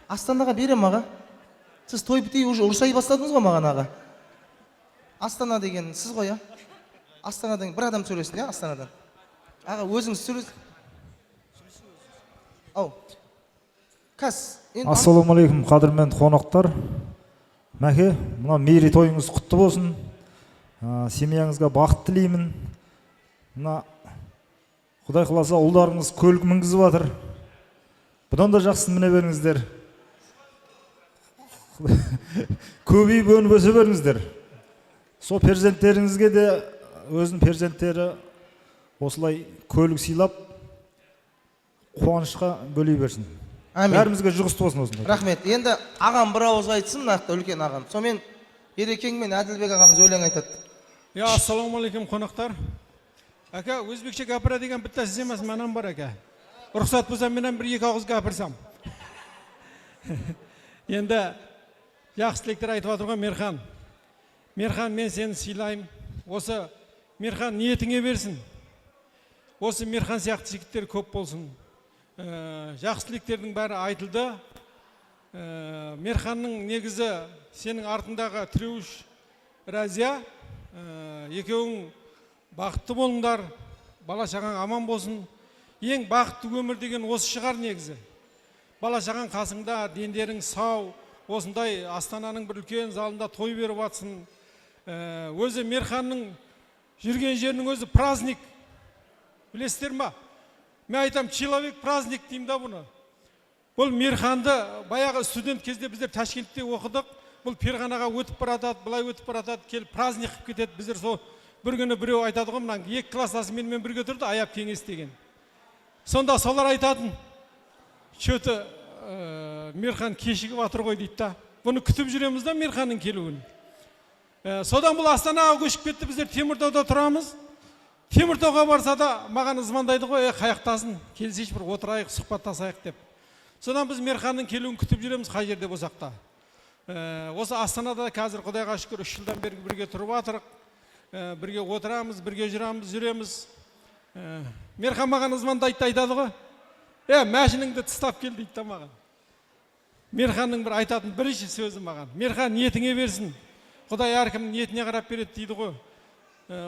Астанаға берем аға. Сіз той бітей уже ұрсай бастадыңыз ғой маған аға. Астана деген сіз ғой, а? Астанадан бір адам сөйлесін, я, Астанадан. Аға, өзіңіз сөйлесін. Ау. Кәс. Ассалаумағалейкум, қадірменді қонақтар. Мәке, мына мерейтойыңыз құтты болсын. Семьяңызға бақыт тілеймін. Мына Құдай қаласа ұлдарыңыз көлік мінгізіп жатыр. Бұдан да жақсын міне беріңіздер. Көбейіп өніп өсе беріңіздер. Сол перзенттеріңізге де өзінің перзенттері осылай көлік сыйлап қуанышқа бөлей берсін. Бәрімізге жұғысты болсын осындай. Рахмет. Енді ағам бір ауыз айтсын, нақты үлкен ағам. Сонымен Ерекең мен Әділбек ағамыз өлең айтады. Ассалаумағалейкум қонақтар. Әке, өзбекше гапыра деген бітті сіз емес, манам бар әке. Рұқсат болса менен бір екі ауыз гапырсам. Енді жақсы тілектер айтып отырған Мерхан. Мерхан, мен сені сыйлаймын. Осы Мерхан ниетіңе берсін. Осы Мерхан сияқты жігіттер көп болсын. Жақсы тілектердің бәрі айтылды. Мерханның негізі сенің артындағы тіреуіш Разия. Екеуің бақытты болыңдар, бала шағаң аман болсын. Ең бақытты өмір деген осы шығар негізі. Бала шағаң қасыңда, дендерің сау, осындай Астананың бір үлкен залында той беріп атсын. Өзі Мерханның жүрген жерінің өзі праздник. Білесіздер ма? Мен айтам, человек праздник деймін да бұны. Бұл Мерханды баяғы студент кезде біздер Ташкентте оқыдық. Бұл перғанаға өтіп баратады, былай өтіп баратады, келіп праздник қып кетеді. Біздер сол бір күні біреу айтады ғой, мынан екі класстасы менімен бірге тұрды, аяп кеңес деген. Сонда солар айтатын, чөті Мерхан кешігіп атыр ғой дейді да. Бұны күтіп жүреміз да Мерханның келуін. Содан бұл Астанаға көшіп кетті, біздер Теміртауда тұрамыз. Теміртауға барса да маған ызмандайды ғой, қаяқтасын, келсейші бір отырайық, сұхбаттасайық деп. Содан біз Мерханның келуін күтіп жүреміз, қай жерде болсақ та. Осы Астанада қазір Құдайға шүкір 3 жылдан бері бірге тұрып атырық. Бірге отырамыз, бірге жүреміз. Мерхан маған ызмандайды айтады ғой. Мәшініңді тыстап кел дейді да маған. Мерханның бір айтатын бірінші сөзі маған. Мерхан ниетіңе берсін. Құдай әркім ниетіне қарап береді дейді ғой.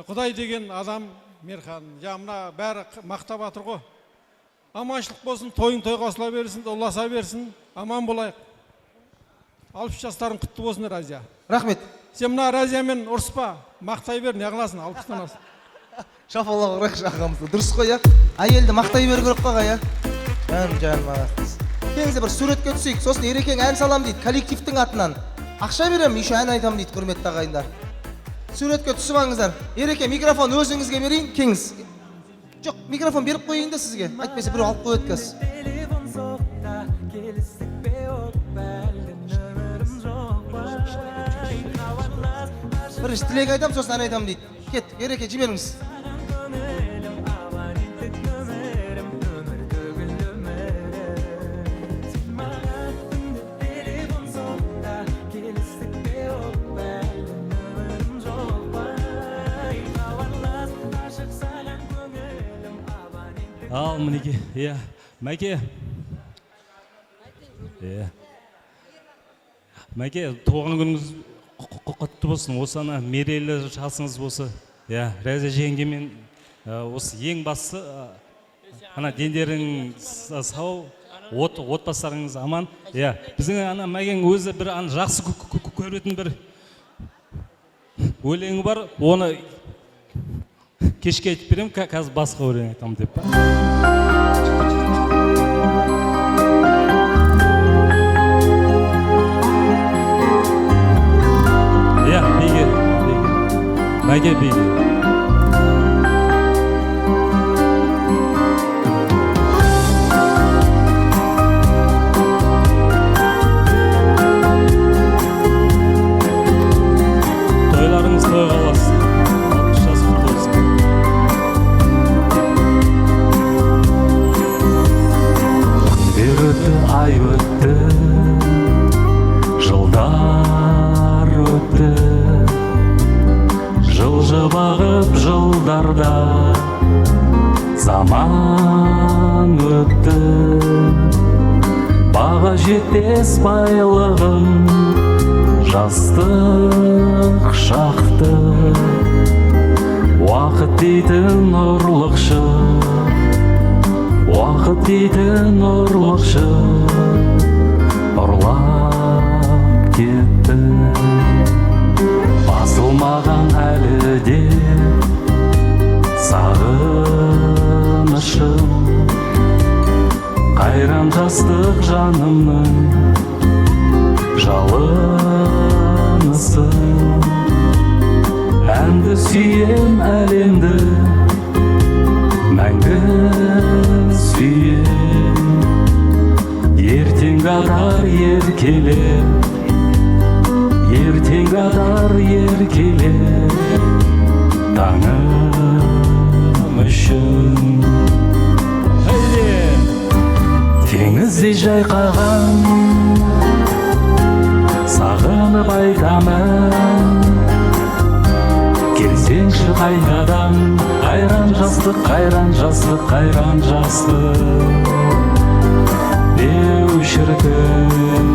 Құдай деген адам Мерхан. Мына бәрі мақтап атыр ғой. Аманшылық болсын, тойың тойға қосыла берсін, ұласа берсін, аман болайық. 60 жастарың құтты болсын, Разия. Рахмет. Сен мына Разиямен ұрыспа, мақтай бер, не қыласың, 60-тан асың. Шапалақ ұрайық жағамызды. Дұрыс қой, я? Әйелді мақтай бер көріп қаға, я? Жаным ағасыз. Келіңізде бір суретке түсейік, сосын Ерекең ән салам дейді, коллективтің атынан. Ақша берем, еще ән айтам дейді, құрметті ағайындар. Суретке түсіп аңыздар. Ереке, микрофон өзіңізге берейін, кеңіз. Жоқ, микрофон беріп қойын да сізге. Айтпесе біреу алып қой өткіз. Бірінші тілек айтам, сосын ән айтам дейді. Кет, Ереке, жіберіңіз. Ал мінеке, Мәке. Мәке, туған күніңіз құтты болсын, осы ана мерейлі жасыңыз болсы. Разия жеңгемен осы ең басы ана дендерің сау, отбасыларыңыз аман. Біздің ана Мәкең өзі бір жақсы көретін бір өлеңі бар, оны кешке айтып берем, қазір басқа өлең айтам деп. Мәке бейге. Тойларыңыз той қаласын. 60 жас құтты болсын. Күндер өтті, ай өтті, жылдар өтті. Жылжып жылдарда заман өтті, баға жетпес байлығым жастық шақты уақыт дейтін ұрлықшы, уақыт дейтін ұрлықшы ұрлап кетті. Басылмаған әлі де сағынышым, қайран жастық жанымның жалынысы. Әнді сүйем, әлемді мәңгі сүйем. Ертең қатар еркелер, ертең қатар еркелер таңым үшін. Теңіздей жайқаған сағынып айтамын, келсеңші қайтадан. Қайран жастық, қайран жастық, қайран жастық деу шіркін,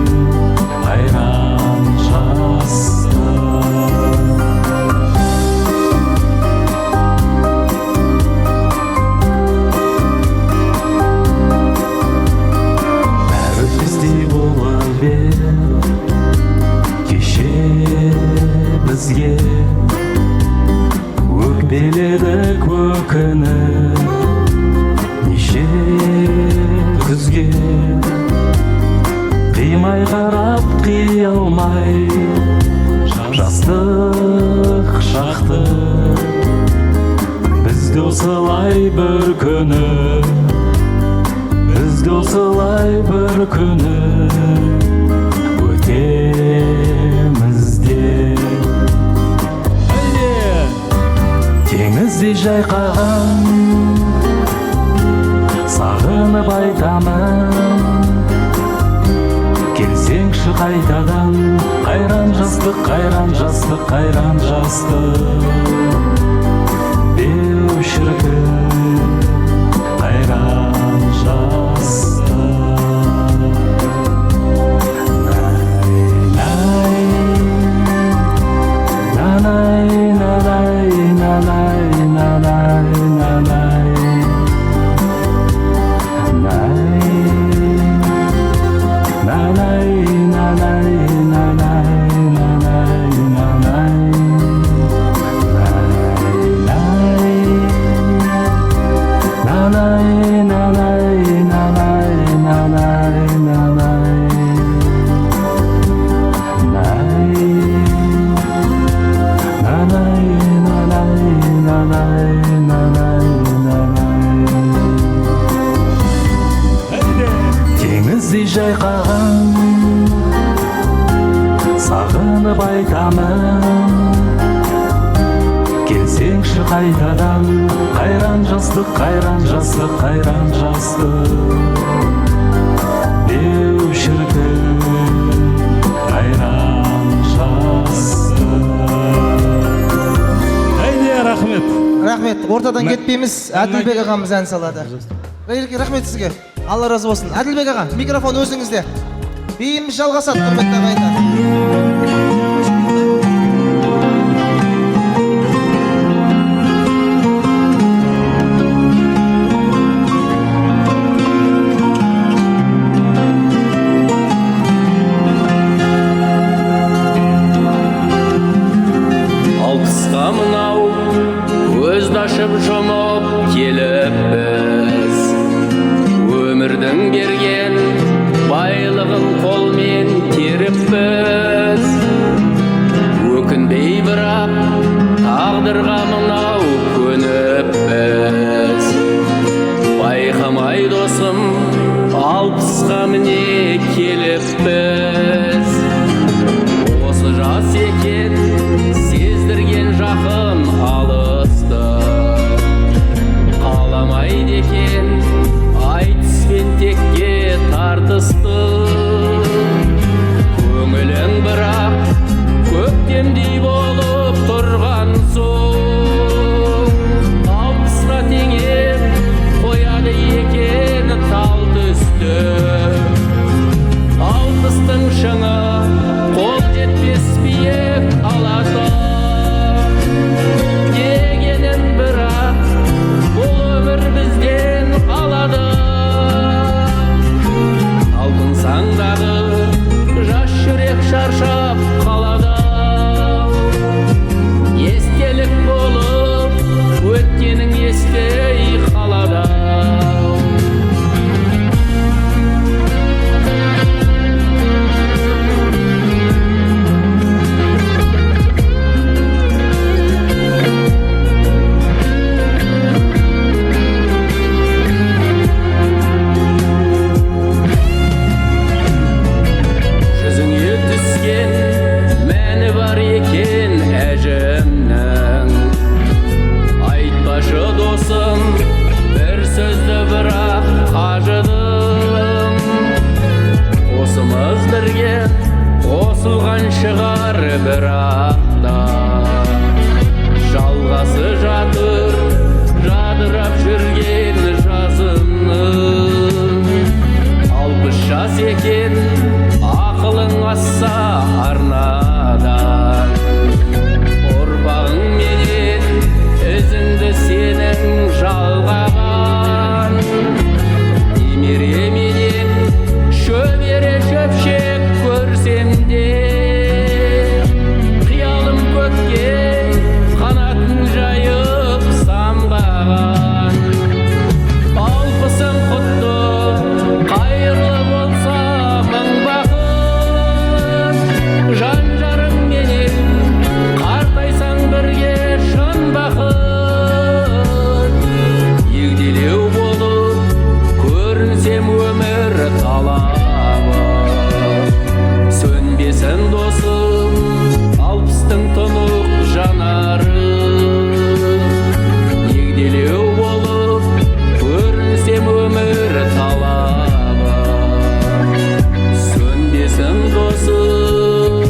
қайран жастық. Бәрі біздей болып еді кеше бізге, өкпеледік өкініп неше күзге. Қимай қарап қия алмай жастық шақты, бізде осылай бір күні, бізде осылай бір күні өтемізде. Теңіздей жайқаған сағынып айтамын, келсеңші қайтадан. Қайран жастық, қайран жастық, қайран жастық деу шіркін, қайран жастық. Нанай, нанай, нанай, нанай, нанай, Теңіздей жайқаған сағынып айтамын, келсеңші қайтадан. Қайран жастық, қайран жастық, қайран жастық деу шіркін, қайран жастық. Әйде, рахмет. Рахмет. Ортадан кетпейміз. Әділбек ағамыз ән салады. Рахмет сізге. Алла разы болсын. Әділбек аға, микрофон өзіңізде. Биіміз жалғасады, құрметті ағайындар. Алпысқа мынау көзді ашып жұмып келіппіз, өмірдің берген байлығын қолмен теріппіз. Өкінбей бірақ тағдырға мынау көніппіз. Байқамай досым, алпысқа міне келіппіз. Осы жас екен сездірген жақын алысты, қаламайды екен айтыспен текке тартысты. Көңілің бірақ көктемдей болып тұрған соң, алпысқа теңеп қояды екен тал түсті. Алпыстың шыңы қол жетпес таусылған шығар бірақ та жалғасы жатыр жадырап жүрген жазымның. 60 жас екен ақылың асса арнадан, ұрпағың менен ізіңді сенің жалғаған. Немере менен шөбере шөпшек көрсем де, қиялым көкке қанатын жайып самғаған. 60-ың құтты қайырлы болса мың бақыт, жан жарың менен қартайсаң бірге шын бақыт. Егделеу болып көрінсем өмір талабы, сөнбесін досым 60-тың тұнық жанары. Егделеу болып көрінсем өмір талабы, сөнбесін досым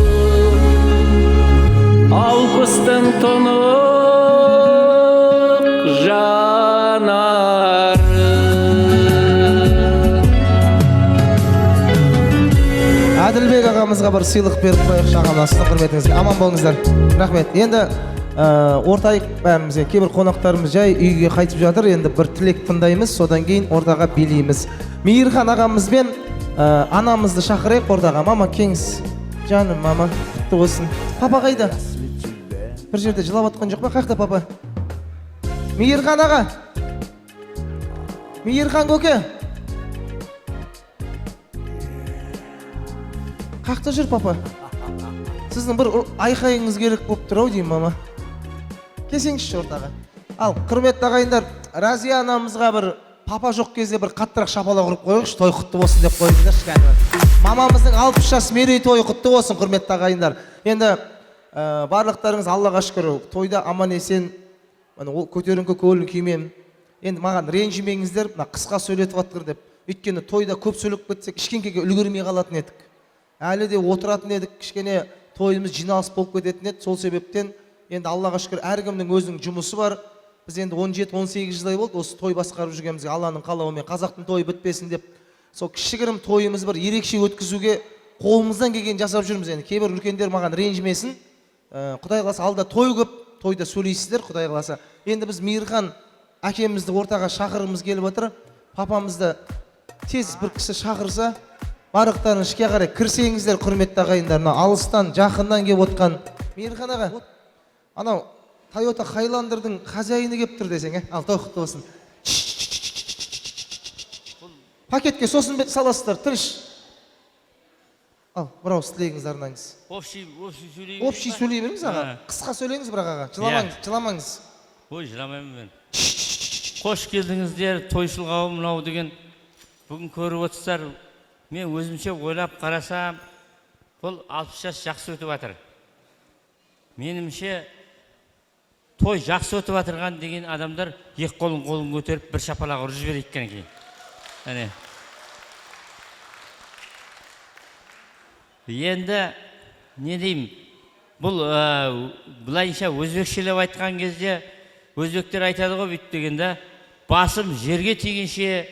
60-тың тұнық жанары. Әділбек ағамызға бір сыйлық беріп қояйықшы ағамыз, сіздің құрметіңізге. Аман болыңыздар. Рахмет. Енді ортайық бәрімізге. Кейбір қонақтарымыз жай үйге қайтып жатыр. Енді бір тілек тыңдаймыз, содан кейін ортаға билейміз. Мейірхан ағамызбен анамызды шақырайық ортаға. Мама келіңіз. Жаным, мама, құтты болсын. Папа қайда? Бір жерде жылап отқан жоқ па? Қайда папа? Мейірхан аға. Мейірхан көке. Қақта жүр папа? Сіздің бір айқайыңыз керек болып тұр ау деймін мама. Келсеңізші ортаға. Ал, құрметті ағайындар, Разия анамызға бір папа жоқ кезде бір қаттырақ шапалақ ұрып қойыңызшы, той құтты болсын деп қойыңыздаршы кәдімгі. Мамамыздың 60 жас мерейтойы құтты болсын, құрметті ағайындар. Енді барлықтарыңыз Аллаға шүкір тойда аман есен, көтеріңкі көңіл күймен. Енді маған ренжімеңіздер, мына қысқа сөйлетіп жатыр деп. Өйткені тойда көп сөйлеп кетсек, кішкенкеге үлгермей қалатын едік. Әлі де отыратын едік, кішкене тойымыз жиналыс болып кететін еді. Сол себептен енді Аллаға шүкір әркімнің өзінің жұмысы бар. Біз енді 17-18 жылдай болды осы той басқарып жүргенімізге, Алланың қалауымен. Қазақтың тойы бітпесін деп, сол кішігірім тойымыз бір ерекше өткізуге қолымыздан келген жасап жүрміз. Енді кейбір үлкендер маған ренжімесін. Құдай қаласа алда той көп, тойда сөйлейсіздер, Құдай қаласа. Енді біз Мейірхан әкемізді ортаға шақырғымыз келіп отыр. Папамызды тез бір кісі шақырса, барлықтарың ішке қарай кірсеңіздер, құрметті ағайындар. Алыстан, жақыннан келіп отқан Мейірхан аға, анау Toyota Highlander'дың хозяйыны келіп тұр десең, ал той құтты болсын. Пакетке сосын бет саласыздар, тыныш. Ал, бір ауыз тілегіңізді арнаңыз. Общий сөйлей беріңіз аға. Қысқа сөйлеңіз бірақ аға. Жыламаңыз. Ой, жыламаймын мен. Қош келдіңіздер, тойшыл қауым мынау деген. Бүгін көріп отырсыздар. Мен өзімше ойлап қарасам, бұл 60 жас жақсы өтіп жатыр. Менімше той жақсы өтіп жатырған деген адамдар екі қолын көтеріп бір шапалақ ұрып жіберейік кейін. Әне. Енді не деймін? Бұл бұлайынша өзбекшелеп айтқан кезде өзбектер айтады ғой бүйтіп дегенде, басым жерге тигенше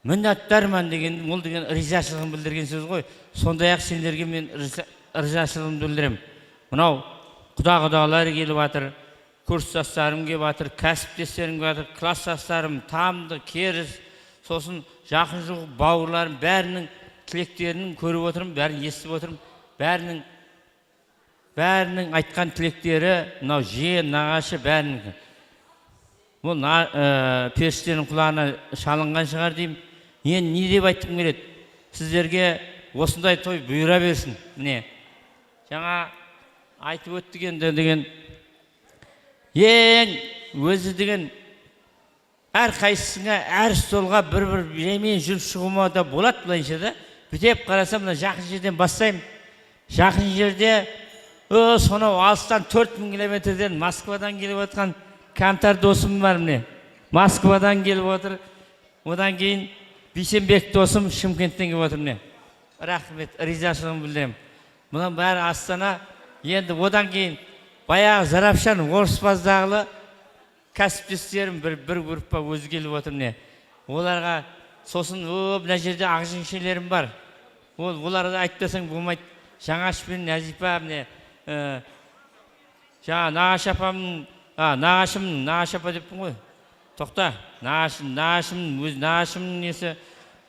міннаттарман деген, ол деген ризашылығын білдірген сөз ғой. Сондай-ақ сендерге мен ризашылығымды білдіремін. Мынау құда-құдалар келіп жатыр, курстастарым келіп жатыр, кәсіптестерім келіп жатыр, класстастарым, Тамды, Керіс, сосын жақын жуық бауырларым, бәрінің тілектерін көріп отырмын, бәрін естіп отырмын, бәрінің айтқан тілектері, мынау жиен, нағашы, бәрінің. Бұл періштердің құлағына шалынған шығар деймін. Мен не деп айтқым келеді? Сіздерге осындай той бұйыра берсін. Міне, жаңа айтып өттік енді деген, ең өзі деген әр қайсысыңа, әр столға бір-бір жаймен жүріп шығуыма да болады бұлайынша да. Бүтеп қарасам, мына жақын жерден бастаймын. Жақын жерде, сонау алыстан 4000 километрден Москвадан келіп отқан Камтар досым бар міне. Москвадан келіп отыр. Одан кейін Бейсенбек досым Шымкенттен келіп отыр міне. Рахмет, ризашылығымды білдіремін. Мұның бәрі Астана. Енді одан кейін баяғы Зарапшан орысбаздағылы кәсіптестерім бір группа өзі келіп отыр міне. Оларға сосын мына жерде ақжеңшелерім бар. Оларды айтпасаң болмайды. Жаңаш пен Назипа міне жаңа Нағаш апамның Нағаш апа деппін ғой. Тоқта, Нағашымның несі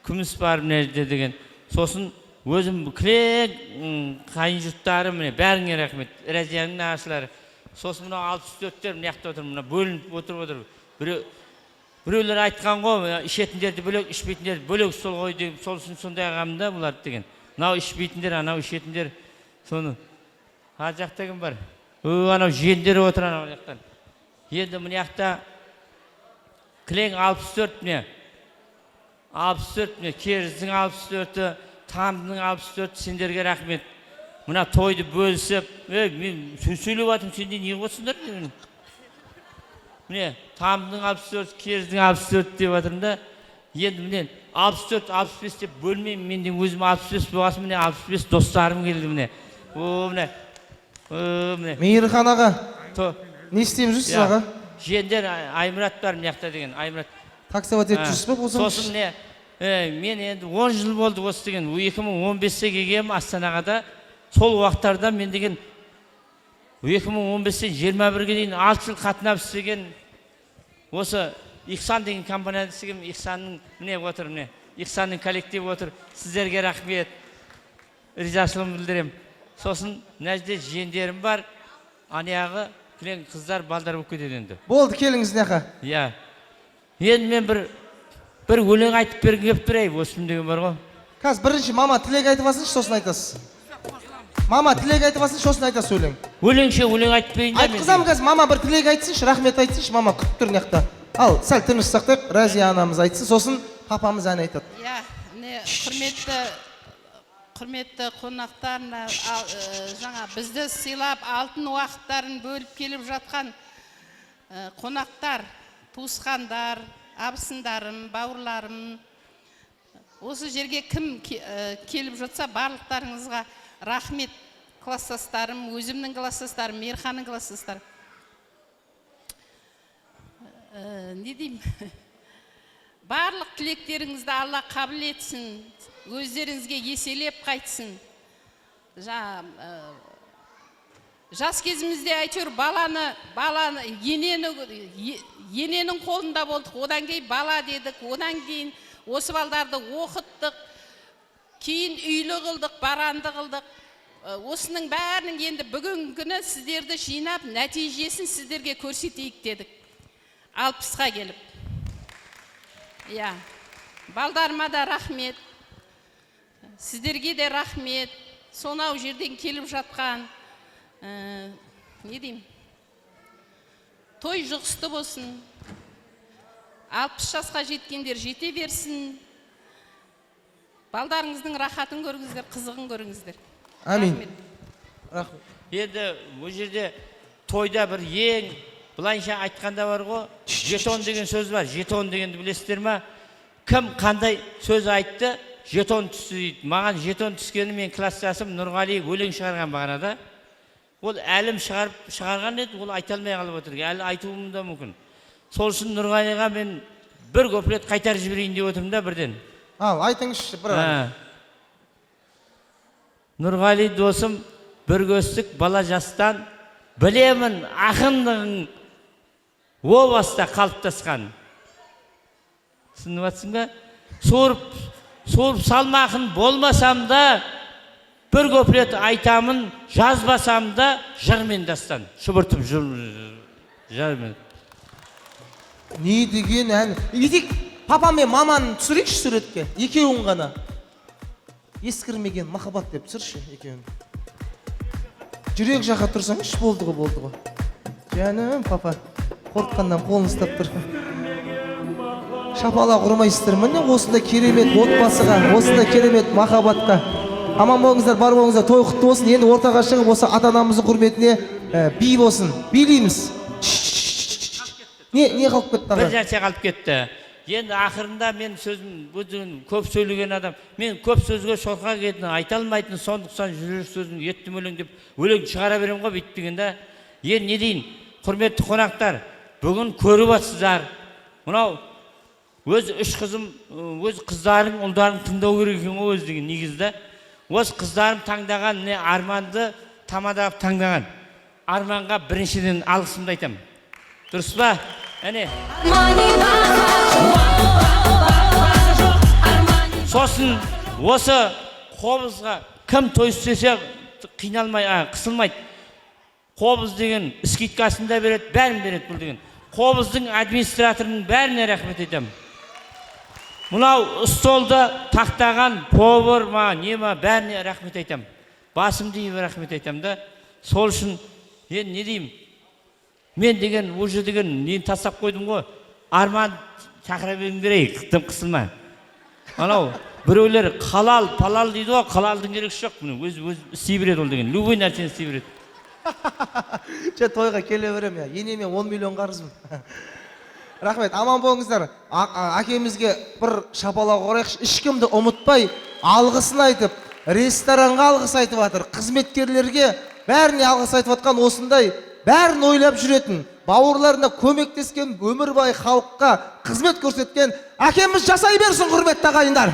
күміс бар міне деген. Сосын өзім кілең қайын жұрттары міне бәріңе рахмет. Разияның нағашылары. Сосын мына 64-тер мына жақта отыр, мына бөлініп отыр. Біреулер айтқан ғой, ішетіндерді бөлек, ішпейтіндерді бөлек сол ғой деп, сол үшін сондай ағамында бұларды деген. Мынау ішпейтіндер, анау ішетіндер, соны. Ар жақта кім бар? Анау жиендері отыр анау жақтан. Енді мына жақта кілең 64 міне. 64 міне, Керіздің 64-ті, Тамдының 64-ті, сендерге рахмет. Мына тойды бөлісіп, мен сөйлеп атым, сенде не қосыңдар? Міне, Тамдың 64, Керіздің 64 деп атырым да. Енді міне 64, 65 деп бөлмеймін, менден өзім 65 болғасын, міне 65 достарым келді міне. Міне. Мейірхан аға, не істеп жүрсіз аға? Жендер Аймұрат бар мына жақта деген, Аймұрат. Таксоват етіп жүрсіз бе болсаңыз? Сосын міне, мен енді 10 жыл болды осы деген, 2015-те келгем Астанаға да. Сол уақыттарда мен деген 2015-тен 21-ге дейін 6 жыл қатынап істеген осы Ихсан деген компанияда істеген. Ихсанның міне отыр, міне Ихсанның коллективі отыр. Сіздерге рахмет, ризашылығымды білдірем. Сосын мына жерде жиендерім бар, анаяғы кілең қыздар балдар болып кетеді енді. Болды, келіңіз неқа. Иә. Енді мен бір өлең айтып бергім келіп тұрайын, осым деген бар ғой. Қазір бірінші мама тілек айтып алсыншы, сосын айтасыз. Мама тілек айтып алсыншы, сосын айтасыз өлең. Өлең айтып берейін. Айтқызам қазір, мама бір тілек айтсыншы, рахмет айтсыншы, мама күтіп тұр неқта. Ал, сәл тыныш сақтайық, Разия анамыз айтсын, сосын папамыз ән айтады. Иә, құрметті қонақтар, жаңа бізді сыйлап алтын уақыттарын бөліп келіп жатқан қонақтар, туысқандар, абысындарым, бауырларым, осы жерге кім келіп жатса барлықтарыңызға рахмет. Класстастарым, өзімнің класстастарым, Мейірханның класстастары. Не деймін? Барлық тілектеріңізді Алла қабыл етсін, өздеріңізге еселеп қайтсын. Жас кезімізде әйтеуір ененің қолында болдық, одан кейін бала дедік, одан кейін осы балдарды оқыттық, кейін үйлі қылдық, баранды қылдық. Осының бәрінің енді бүгін күні сіздерді жинап, нәтижесін сіздерге көрсетейік дедік. 60-қа келіп. Иә, балдарыма да рахмет, сіздерге де рахмет, сонау жерден келіп жатқан, не деймін, той жұғысты болсын, 60 жасқа жеткендер жете берсін, балдарыңыздың рахатын көріңіздер, қызығын көріңіздер. Амин. Рахмет. Енді бұл жерде тойда бір ең бұлайынша айтқанда бар ғой, жетон деген сөз бар. Жетон дегенді білесіздер ма? Кім қандай сөз айтты, жетон түсті дейді. Маған жетон түскені мен класстасым Нұрғали өлең шығарған бағанада. Ол әлім шығарған еді, ол айта алмай қалып отыр. Әлі айтуым да мүмкін. Сол үшін Нұрғалиға мен бір куплет қайтарып жіберейін деп отырмын да бірден. Ал, айтыңызшы бір. Нұрғали досым, бір көстік бала жастан, білемін ақындығың о баста қалыптасқан. Сынып атсың ба? Сорып салмақын болмасам да, бір куплет айтамын, жазбасам да, жырмен дастан. Шұбыртып жырмен. Не деген ән? Етек, папа мен маманы түсірейікші суретке, екеуін ғана. Ескірмеген махаббат деп түсірші екеуін. Жүрек жаққа тұрсаң, іш болды ғой. Жаным, папа, қорққаннан қолын ұстап тұр. Шапалақ ұрмайсыздар міне осындай керемет отбасыға, осындай керемет махаббатқа. Аман болыңыздар, бар болыңыздар, той құтты болсын. Енді ортаға шығып осы ата-анамыздың құрметіне би болсын. Билейміз. Не қалып кетті? Бір нәрсе қалып кетті. Енді ақырында мен сөзім көп сөйлеген адам, мен көп сөзге шорқа кетін айта алмайтын, сондықтан жүрек сөзін еттім өлең деп өлең шығара берем ғой бүйтпегенде. Енді не дейін, құрметті қонақтар, бүгін көріп отырсыздар. Мынау өз үш қызым, өз қыздарың, ұлдарың тыңдау керек екен ғой өз деген негізді. Осы қыздарым таңдаған не Арманды тамадап таңдаған. Арманға біріншіден алғысымды айтамын. Дұрыс па? Әне. Сосын осы қобызға кім той істесе қиналмай, қысылмайды. Қобыз деген скидкасын да береді, бәрін береді бұл деген. Қобыздың администраторының бәріне рахмет айтамын. Мынау столды тақтаған повар ма, не ма, бәріне рахмет айтамын. Басымды иіп рахмет айтамын да. Сол үшін енді не деймін? Мен деген уже деген нені тастап қойдым ғой. Арман шақыра берем берейік, тым қысылма. Анау біреулер халал, палал дейді ғой, халалдың керегі жоқ. Өз істей береді ол деген. Любой нәрсені істей береді. Тойға келе берем я. Енеме 10 миллион қарызбын. Рахмет, аман болыңыздар. Әкемізге бір шапалақ орайықшы. Ешкімді ұмытпай, алғысын айтып, ресторанға алғыс айтып жатыр. Қызметкерлерге бәріне алғыс айтып жатқан осындай бәрін ойлап жүретін, бауырларына көмектескен, өмірбай халыққа қызмет көрсеткен әкеміз жасай берсін, құрметті ағайындар.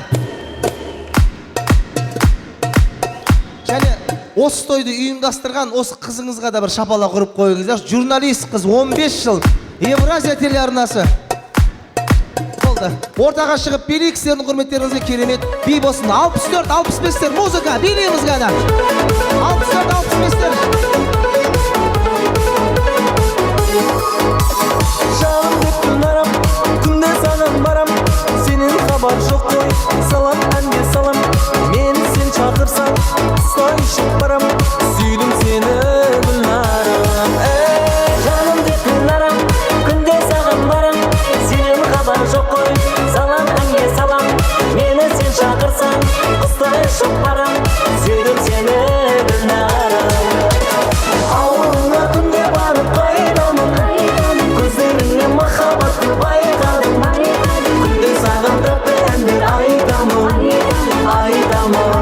Және осы тойды ұйымдастырған осы қызыңызға да бір шапалақ ұрып қойыңыздар. Журналист қыз, 15 жыл, Евразия телеарнасы. Болды. Ортаға шығып билейік, сіздердің құрметтеріңізге керемет би болсын. 64-65-тер музыка, билейміз ғана. 64-65-тер. Жаным деп күнарам, күнде саған барам. Сенен хабар жоқ қой, салам әнге салам. Мен сен шақырсаң, қыстай ұшып барам. Сүйдім сені Гүлнарым. Жаным деп күнарам, күнде саған барам. Сенен хабар жоқ қой, салам әнге салам. Мені сен шақырсаң, қыстай ұшып барам. Сүйдім сені Гүлнарым. Ауылыңа күнде барып қайтамын. Көздеріңнен махаббатты байқадым. Күнде сағындырып әндер айтамын, айтамын.